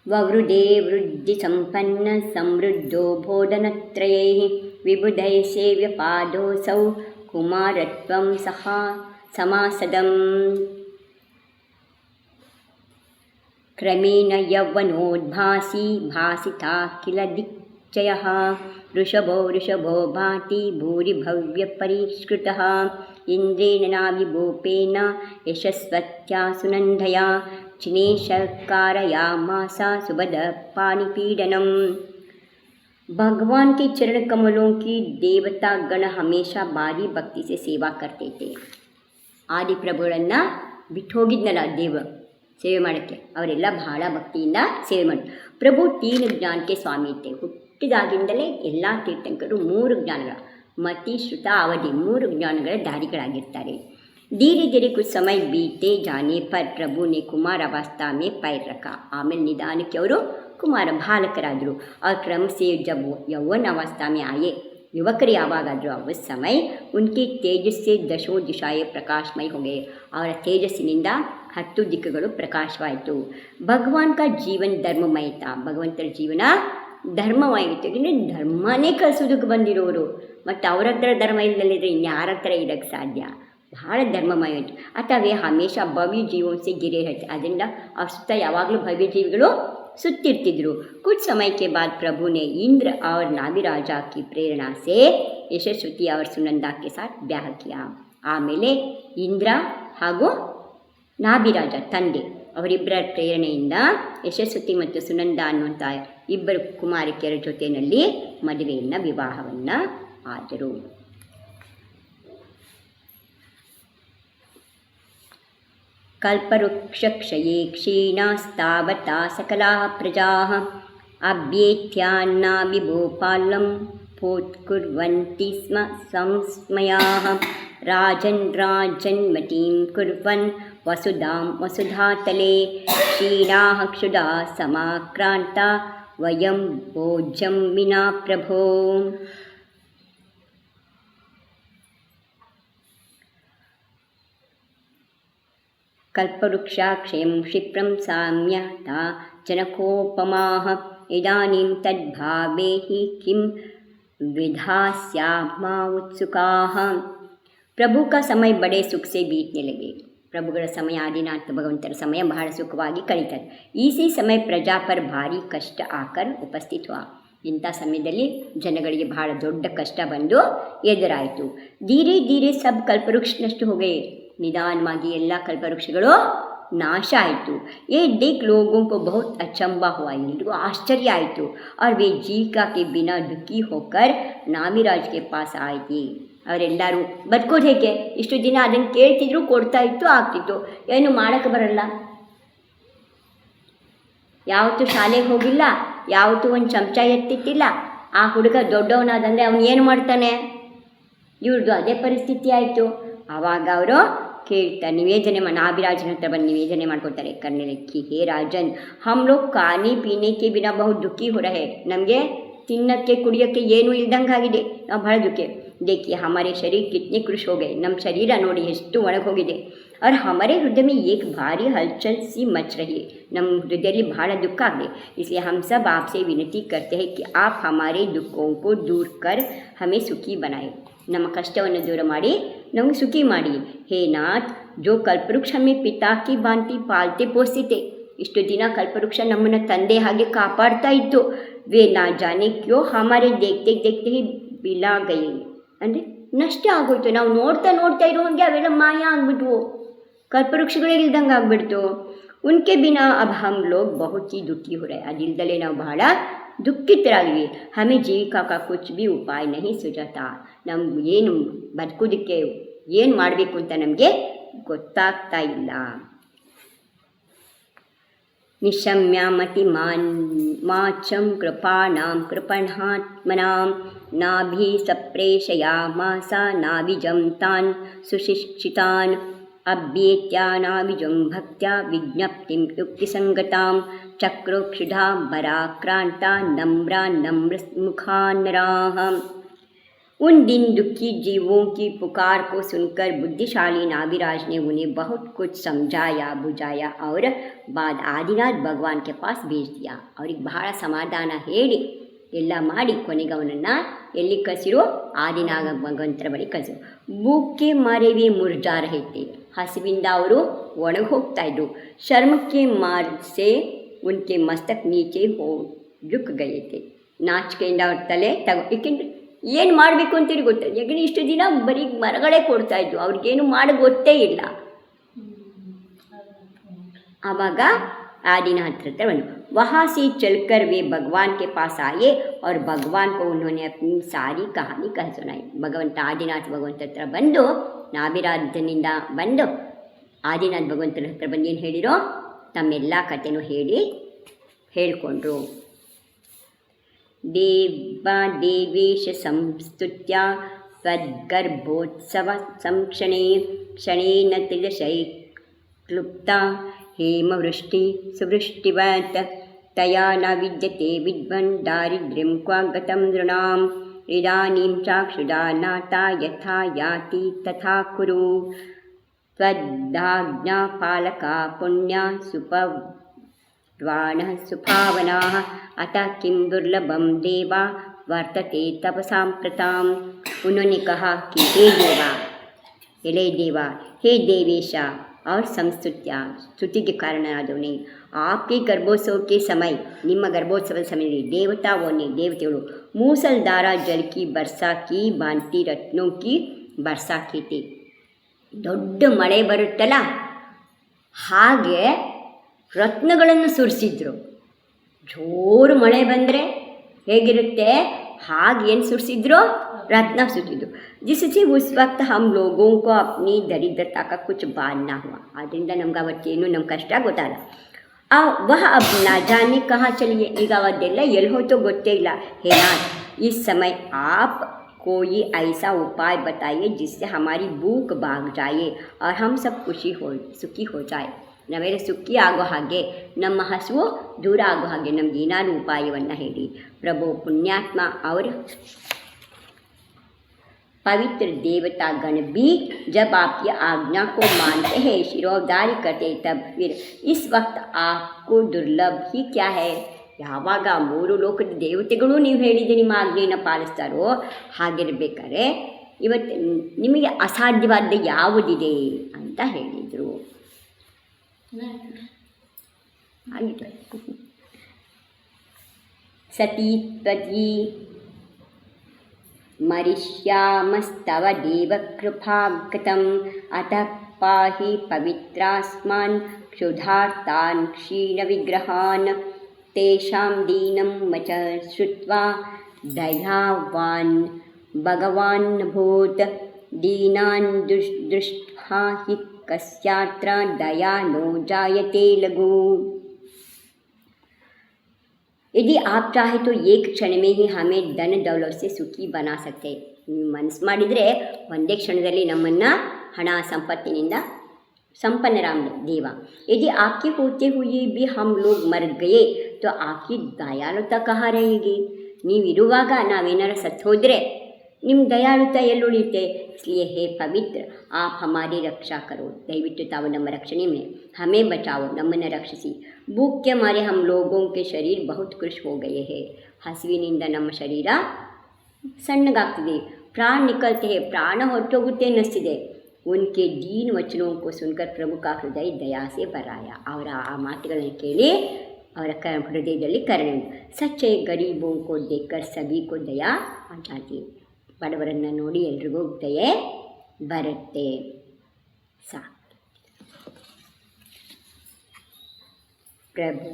ವವೃದೇ ವೃದ್ಧಿ ಸಂಪನ್ನ ಸಮೃದ್ಧೋ ಬೋಧನತ್ರಯೈ ವಿಬುಧೈ ಸೇವ್ಯ ಪಾದೋಸೌ ಕುಮಾರತ್ವಂ ಸಹ ಸಮಾಸದಂ. ಕ್ರಮೇಣ ಯೌವನೋದ್ಭಾಸಿ ಭಾಸಿತಾ ಕಿಲ ದಿಕ್ಚಯಃ ವೃಷಭೋ ಭಾತಿ ಭೂರಿ ಭವ್ಯ ಪರಿಷ್ಕೃತಃ ಇಂದ್ರೇಣ ನಾವಿಭೂಪೇನ ಯಶಸ್ವತ್ಯಾ ಸುನಂದಯ चिनेशकारयामास सुबद पाणिपीडनम. भगवान के चरण कमलों की देवता गण हमेशा भारी भक्ति से सेवा करते थे. ಆದಿ ಪ್ರಭುಗಳನ್ನು ಬಿಟ್ಟು ಹೋಗಿದ್ನಲ್ಲ ದೇವ ಸೇವೆ ಮಾಡೋಕ್ಕೆ, ಅವರೆಲ್ಲ ಬಹಳ ಭಕ್ತಿಯಿಂದ ಸೇವೆ ಮಾಡಿ. ಪ್ರಭು 3 ಜ್ಞಾನಕ್ಕೆ ಸ್ವಾಮಿ ಇತ್ತೆ. ಹುಟ್ಟಿದಾಗಿಂದಲೇ ಎಲ್ಲ ತೀರ್ಥಂಕರು 3 ಜ್ಞಾನಗಳ ಮತಿ ಶ್ರುತ ಅವಧಿ 3 ಜ್ಞಾನಗಳ ದಾರಿಗಳಾಗಿರ್ತಾರೆ. धीरे धीरे कुछ समय बीते जाने पर प्रभु ने कुमार अवस्था में पैर रखा. आमेल निदानಕ್ಕೆ ಅವರು ಕುಮಾರ ಬಾಲಕರಾದರು. और क्रम से जब यौवन अवस्था में आए, ಯುವಕರು ಯಾವಾಗಾದರೂ उस समय उनके तेजस से दशों दिशाएं प्रकाशमय हो गए. ಅವರ ತೇಜಸ್ಸಿನಿಂದ 10 ದಿಕ್ಕುಗಳು ಪ್ರಕಾಶವಾಯಿತು. ಭಗವಾನ್ का जीवन धर्ममय था. ಭಗವಂತರ ಜೀವನ ಧರ್ಮವಾಗಿತ್ತು. ಧರ್ಮನೇ ಕಲಿಸೋದಕ್ಕೆ ಬಂದಿರೋರು ಮತ್ತು ಅವ್ರ ಹತ್ರ ಧರ್ಮ ಇಲ್ಲದಿದ್ದರೆ ಇನ್ಯಾರ ಹತ್ರ ಇರೋಕ್ಕೆ ಸಾಧ್ಯ? ಭಾಳ ಧರ್ಮಮಯ ಇತ್ತು. ಅಥವಾ ಹಮೇಶ ಭವ್ಯ ಜೀವೋನ್ಸೆ ಗಿರೇ ಹೇಳ್ತಾರೆ. ಅದರಿಂದ ಅವ್ರ ಸುತ್ತ ಯಾವಾಗಲೂ ಭವ್ಯ ಜೀವಿಗಳು ಸುತ್ತಿರ್ತಿದ್ರು. कुछ समय के बाद प्रभु ने इंद्र और नाभिराजा की प्रेरणा से यशस्वती और सुनंदा के साथ ब्याह किया. ಆಮೇಲೆ ಇಂದ್ರ ಹಾಗೂ ನಾಭಿರಾಜ ತಂದೆ ಅವರಿಬ್ಬರ ಪ್ರೇರಣೆಯಿಂದ ಯಶಸ್ವತಿ ಮತ್ತು ಸುನಂದ ಅನ್ನುವಂಥ ಇಬ್ಬರು ಕುಮಾರಿಕೆಯರ ಜೊತೆಯಲ್ಲಿ ಮದುವೆಯನ್ನು ವಿವಾಹವನ್ನು ಆದರು. कल्पवृक्षक्षये क्षीणास्तावता सकलाः प्रजाः अभ्येत्यान्नाभिभूपालं पोत्कुर्वन्ति स्म संस्मयाः. राजन्मतीं कुर्वन् वसुधातले क्षीणाः क्षुधा समाक्रान्ता वयं भोज्यं विना प्रभो. ಕಲ್ಪವೃಕ್ಷಾಕ್ಷಯಂ ಕ್ಷಿಪ್ರಂ ಸಾಮ್ಯತ ಜನಕೋಪಮಾಃ ಇದಾನಿಂ ತದ್ಭಾವೇ ಹಿ ಕಿಂ विधास्यामा उत्सुकाः। प्रभु का समय बड़े सुख से बीतने लगे। ಪ್ರಭುಗಳ ಸಮಯ ಆದಿನಾಥ ಭಗವಂತರ ಸಮಯ ಬಹಳ ಸುಖವಾಗಿ ಕಳೀತದೆ. ಇಸಿ ಸಮಯ ಪ್ರಜಾ ಪರ್ ಭಾರಿ ಕಷ್ಟ ಆಕರ್ ಉಪಸ್ಥಿತ ಹುआ. ಇಂಥ ಸಮಯದಲ್ಲಿ ಜನಗಳಿಗೆ ಬಹಳ ದೊಡ್ಡ ಕಷ್ಟ ಬಂದು ಎದುರಾಯಿತು. ಧೀರೆ ಧೀರೆ ಸಬ್ ಕಲ್ಪವೃಕ್ಷ ನಷ್ಟ ಹೋಗೇ. ನಿಧಾನವಾಗಿ ಎಲ್ಲ ಕಲ್ಪವೃಕ್ಷಗಳು नाश आयतु. ये देख लोगों को बहुत अचंबा हुआ, इनको आश्चर्य आयतु और वे जीका के बिना दुखी होकर नाभिराज के पास आए थे. ಅವರೆಲ್ಲರೂ ಬದುಕೋದು ಹೇಗೆ? ಇಷ್ಟು ದಿನ ಅದನ್ನು ಕೇಳ್ತಿದ್ರು, ಕೊಡ್ತಾ ಇತ್ತು, ಆಗ್ತಿತ್ತು, ಏನು ಮಾಡೋಕ್ಕೆ ಬರಲ್ಲ. ಯಾವತ್ತೂ ಶಾಲೆಗೆ ಹೋಗಿಲ್ಲ, ಯಾವತ್ತೂ ಒಂದು ಚಮಚ ಎತ್ತಿತ್ತಿಲ್ಲ. ಆ ಹುಡುಗ ದೊಡ್ಡವನಾದಂದರೆ ಅವನು ಏನು ಮಾಡ್ತಾನೆ? ಇವ್ರದ್ದು ಅದೇ ಪರಿಸ್ಥಿತಿ ಆಯಿತು. ಆವಾಗ ಅವರು ಕೇಳ್ತಾರೆ, ನಿವೇದನೆ ನಾಭಿರಾಜನ ಹತ್ರ ಬಂದು ನಿವೇದನೆ ಮಾಡ್ಕೊಳ್ತಾರೆ. करने लगी, हे राजन हम लोग खाने पीने के बिना बहुत दुखी हो रहे. ನಮಗೆ ತಿನ್ನಕ್ಕೆ ಕುಡಿಯೋಕ್ಕೆ ಏನೂ ಇಲ್ದಂಗಾಗಿದೆ, ನಾವು ಬಹಳ ದುಃಖಿ. देखिए हमारे शरीर कितने कृश हो गए. ನಮ್ಮ ಶರೀರ ನೋಡಿ ಎಷ್ಟು ಒಣಗೋಗಿದೆ. और हमारे हृदय में एक भारी हलचल सी मच रही है. ನಮ್ಮ ಹೃದಯದಲ್ಲಿ ಬಹಳ ದುಃಖ ಆಗಿದೆ. इसलिए हम सब आपसे विनती करते हैं कि आप हमारे दुखों को दूर कर हमें सुखी बनाए. ನಮ್ಮ ಕಷ್ಟವನ್ನು ದೂರ ಮಾಡಿ ನಮಗೆ ಸುಖಿ ಮಾಡಿ. ಹೇ ನಾಥ್, ಜೋ ಕಲ್ಪವೃಕ್ಷ ಹಮೆ ಪಿತಾ ಕಿ ಬಾಂತಿ ಪಾಲ್ತೆ ಪೋಸ್ತಿತೆ. ಇಷ್ಟು ದಿನ ಕಲ್ಪವೃಕ್ಷ ನಮ್ಮನ್ನು ತಂದೆ ಹಾಗೆ ಕಾಪಾಡ್ತಾ ಇತ್ತು. ವೇ ನಾ ಜಾನೆ ಕ್ಯೋ ಹಮಾರೆ ದೇಖ್ತೆ ದೇಖ್ತೆ ಹಿ ಬಿಲಾ ಗಯೆ. ಅಂದರೆ ನಷ್ಟ ಆಗೋಯ್ತು. ನಾವು ನೋಡ್ತಾ ನೋಡ್ತಾ ಇರೋ ಹಾಗೆ ಅವೆಲ್ಲ ಮಾಯ ಆಗಿಬಿಟ್ವು, ಕಲ್ಪವೃಕ್ಷಗಳೇ ಇಲ್ದಂಗೆ ಆಗಿಬಿಡ್ತು. ಉನ್ಕೆ ಬಿನಾ ಅಬ್ ಹಮ್ ಲೋಗ್ ಬಹುತ್ ಹಿ ದುಃಖಿ हो रहे. ಅದಿಲ್ದಲೇ ನಾವು ಬಹಳ ದುಃಖಿತರಾಗಿವಿ. ಹಮೆ ಜೀವಿಕಾ ಕಾ ಕುಚ್ ಭಿ ಉಪಾಯ ನಹಿ ಸುಜಾತಾ. ನಮ್ಗೆ ಏನು ಬದುಕೋದಕ್ಕೆ ಏನು ಮಾಡಬೇಕು ಅಂತ ನಮಗೆ ಗೊತ್ತಾಗ್ತಾ ಇಲ್ಲ. ನಿಶಮ್ಯಾಮತಿ ಮಾಚಂ ಕೃಪಾಣಾಂ ಕೃಪಣಾತ್ಮನಾಂ ನಾಭಿ ಸಪ್ರೇಷಯಾಮಾಸ ನಾಭಿಜಂ ತಾನ್ ಸುಶಿಕ್ಷಿತಾನ್ ಅಭ್ಯೇತ್ಯಾನಾಭಿಜಂ ಭಕ್ತ್ಯಾ ವಿಜ್ಞಪ್ತಿಂ ಯುಕ್ತಿಸಂಗತಾಂ ಚಕ್ರೋಕ್ಷುಧಾ ಬರಾಕ್ರಾಂತ ನಮ್ರಾ ನಮ್ರ ಮುಖಾನರಾಹ. उन दिन दुखी जीवों की पुकार को सुनकर बुद्धिशाली नाभिराज ने उन्हें बहुत कुछ समझाया बुझाया और बाद आदिनाथ भगवान के पास भेज दिया. ಅವ್ರಿಗೆ ಬಹಳ ಸಮಾಧಾನ ಹೇಳಿ ಎಲ್ಲ ಮಾಡಿ ಕೊನೆಗೆ ಅವನನ್ನು ಎಲ್ಲಿ ಕಳಿಸಿರೋ? ಆದಿನಾಥ ಭಗವಂತರ ಬಳಿ ಕಳಿಸಿರು. ಭೂಕ್ಕೆ ಮಾರೇವಿ ಮುರ್ಜಾ ರಹಿತೆ. ಹಸಿವಿಂದ ಅವರು ಒಣಗಿ ಹೋಗ್ತಾಯಿದ್ರು. ಶರ್ಮಕ್ಕೆ ಮಾರ್ಸೆ ಉನ್ಕೆ ಮಸ್ತಕ್ ನೀಚೆ ಹೋ ಜುಕ್ ಗಯತೆ. ನಾಚಿಕೆಯಿಂದ ಅವ್ರ ತಲೆ ಏಕೆಂದರೆ ಏನು ಮಾಡಬೇಕು ಅಂತೇಳಿ ಗೊತ್ತಿಲ್ಲ. ಯಾಕಂದರೆ ಇಷ್ಟು ದಿನ ಬರೀ ಮರಗಳೇ ಕೊಡ್ತಾಯಿದ್ವು, ಅವ್ರಿಗೇನು ಮಾಡಿ ಗೊತ್ತೇ ಇಲ್ಲ. ಆವಾಗ आदिनाथ हत्र बनो. वहाँ से चलकर वे भगवान के पास आए और भगवान को उन्होंने अपनी सारी कहानी कह सुनाई. भगवंत आदिनाथ भगवंत हत्र ಬಂದು ನಾಭಿರಾಜನಿಂದ ಬಂದು ಆದಿನಾಥ ಭಗವಂತನ ಹತ್ರ ಬಂದು ಏನು ಹೇಳಿರೋ? ತಮ್ಮೆಲ್ಲ ಕಥೆನೂ ಹೇಳ್ಕೊಂಡ್ರು. ದೇವೇಶ ಸಂಸ್ತುತ್ಯ ತ್ವದ್ಗರ್ಭೋತ್ಸವ ಸಂಕ್ಷಣೇ ಕ್ಷಣೇನ ತ್ರಿದಶೈ ಕ್ಲುಪ್ತ ಹೇಮವೃಷ್ಟಿ ಸುವೃಷ್ಟಿವತ್ ತಯಾ ನ ವಿದ್ಯತೆ ವಿದ್ವನ್ ದಾರಿದ್ರ್ಯಂ ಕ್ವಾಗತಂ ನೃಣಾಂ ಇದಾನೀಂ ಚಾಕ್ಷುಷಾ ನಾತಾ ಯಥಾ ಯಾತಿ ತಥಾ ಕುರು ತ್ವದ್ದಾಜ್ಞಾ ಪಾಲಕ ಪುಣ್ಯ ಸುಪವಾನಃ ಸುಪಾವನಾಃ अतः किम दुर्लभम देवा वर्तते तपसाम्प्रताम. उन्होंने कहा कि हे देवा, एले देवा, हे देवेशा और संस्तुत्य, स्तुति के ಕಾರಣನಾದವನೇ, आपके गर्भोत्सव के समय, ನಿಮ್ಮ गर्भोत्सव ಸಮಯದಲ್ಲಿ देवताओं ने देवತೆಗಳು मूसलधारा जल की वर्षा की भांति रत्नों की वर्षा की थी. ದೊಡ್ಡ ಮಳೆ ಬರುತ್ತಲ್ಲ ಹಾಗೆ ರತ್ನಗಳನ್ನು ಸುರಿಸಿದ್ರು. ಜೋರು ಮಳೆ ಬಂದರೆ ಹೇಗಿರುತ್ತೆ ಹಾಗೆ ಏನು ಸುರಿಸಿದ್ರು? रत्न सुटिदु. जिससे उस वक्त हम लोगों को अपनी दरिद्रता का कुछ भान ना हुआ. ಆದ್ದರಿಂದ ನಮ್ಗೆ ಅವತ್ತೇನು ನಮ್ಮ ಕಷ್ಟ ಗೊತ್ತಾಗಲ್ಲ. वह अब ना जाने कहाँ चलिए. ಈಗ ಅವದ್ದೆಲ್ಲ ಎಲ್ಲಿ ಹೋಯ್ತೋ ಗೊತ್ತೇ ಇಲ್ಲ. हे नाथ, इस समय आप कोई ऐसा उपाय बताइए जिससे हमारी भूख भाग जाए और हम सब सुखी हो जाए. ನಾವೆಲ್ಲ ಸುಖಿ ಆಗೋ ಹಾಗೆ, ನಮ್ಮ ಹಸುವು ದೂರ ಆಗೋ ಹಾಗೆ ನಮ್ಗೆ ಏನಾದ್ರು ಉಪಾಯವನ್ನು ಹೇಳಿ. ಪ್ರಭು ಪುಣ್ಯಾತ್ಮ ಅವರು पवित्र देवतागण भी जब आपकी आज्ञा को मानते हैं, शिरोधारी करते, तब फिर इस वक्त आपको दुर्लभ ही क्या है. ಯಾವಾಗ ಮೂರು ಲೋಕದ ದೇವತೆಗಳು ನೀವು ಹೇಳಿದ ನಿಮ್ಮ ಆಜ್ಞೆಯನ್ನು ಪಾಲಿಸ್ತಾರೋ ಹಾಗಿರಬೇಕಾದ್ರೆ ಇವತ್ತು ನಿಮಗೆ ಅಸಾಧ್ಯವಾದ ಯಾವುದಿದೆ ಅಂತ ಹೇಳಿದರು. ಸತೀತ್ವಜಿ ಮರಿಷ್ಯಾಮಸ್ತವ ದೇವಕೃಪಾಗತಂ ಅತಃ ಪಾಹಿ ಪವಿತ್ರಾಸ್ಮಾನ್ ಕ್ಷುಧಾರ್ತಾನ್ ಕ್ಷೀಣವಿಗ್ರಹಾನ್ तेषां दीनं वच श्रुत्वा दयावान् भगवान् भूत्. दीनान् दृष्ट्वा हि कस्यात्र दया नो जायते लघु. यदि आप चाहे तो एक क्षण में ही हमें धन दौलत से सुखी बना सकते. ನೀವು ಮನಸ್ಸು ಮಾಡಿದರೆ ಒಂದೇ ಕ್ಷಣದಲ್ಲಿ ನಮ್ಮನ್ನು ಹಣ ಸಂಪತ್ತಿನಿಂದ संपन्नराम देवा. यदि आपके होते हुए भी हम लोग मर गए तो आपकी दयालुता कहाँ रहेगी. ನೀವಿರುವಾಗ ನಾವೇನಾರ ಸತ್ತು ಹೋದರೆ ನಿಮ್ಮ ದಯಾಳುತ ಎಲ್ಲುಳಿಯುತ್ತೆ. इसलिए हे पवित्र आप हमारी रक्षा करो. ದಯವಿಟ್ಟು ತಾವು ನಮ್ಮ ರಕ್ಷಣೆ में हमें बचाओ, ನಮ್ಮನ್ನು ರಕ್ಷಿಸಿ. भूख के मारे हम लोगों के शरीर बहुत कृश हो गए हैं. ಹಸಿವಿನಿಂದ ನಮ್ಮ ಶರೀರ ಸಣ್ಣಗಾಗ್ತಿದೆ. ಪ್ರಾಣ ನಿಕಲ್ತೆ ಹೇ, ಪ್ರಾಣ ಹೊರಟೋಗುತ್ತೆ ಅನ್ನಿಸ್ತಿದೆ. उनके दीन वचनों को सुनकर प्रभु का हृदय दया से भराया. ಅವರ ಆ ಮಾತುಗಳನ್ನು ಕೇಳಿ ಅವರ ಹೃದಯದಲ್ಲಿ ಕರುಣೆ. ಸಚ್ಚೆ ಗರೀಬೋ ಕೋ ದೇಕರ್ ಸಭಿ ಕೋ ದಯಾ ಆ ಜಾತಿ. ಬಡವರನ್ನು ನೋಡಿ ಎಲ್ರಿಗೂ ದಯೆ ಬರುತ್ತೆ. ಸಾಕು. ಪ್ರಭು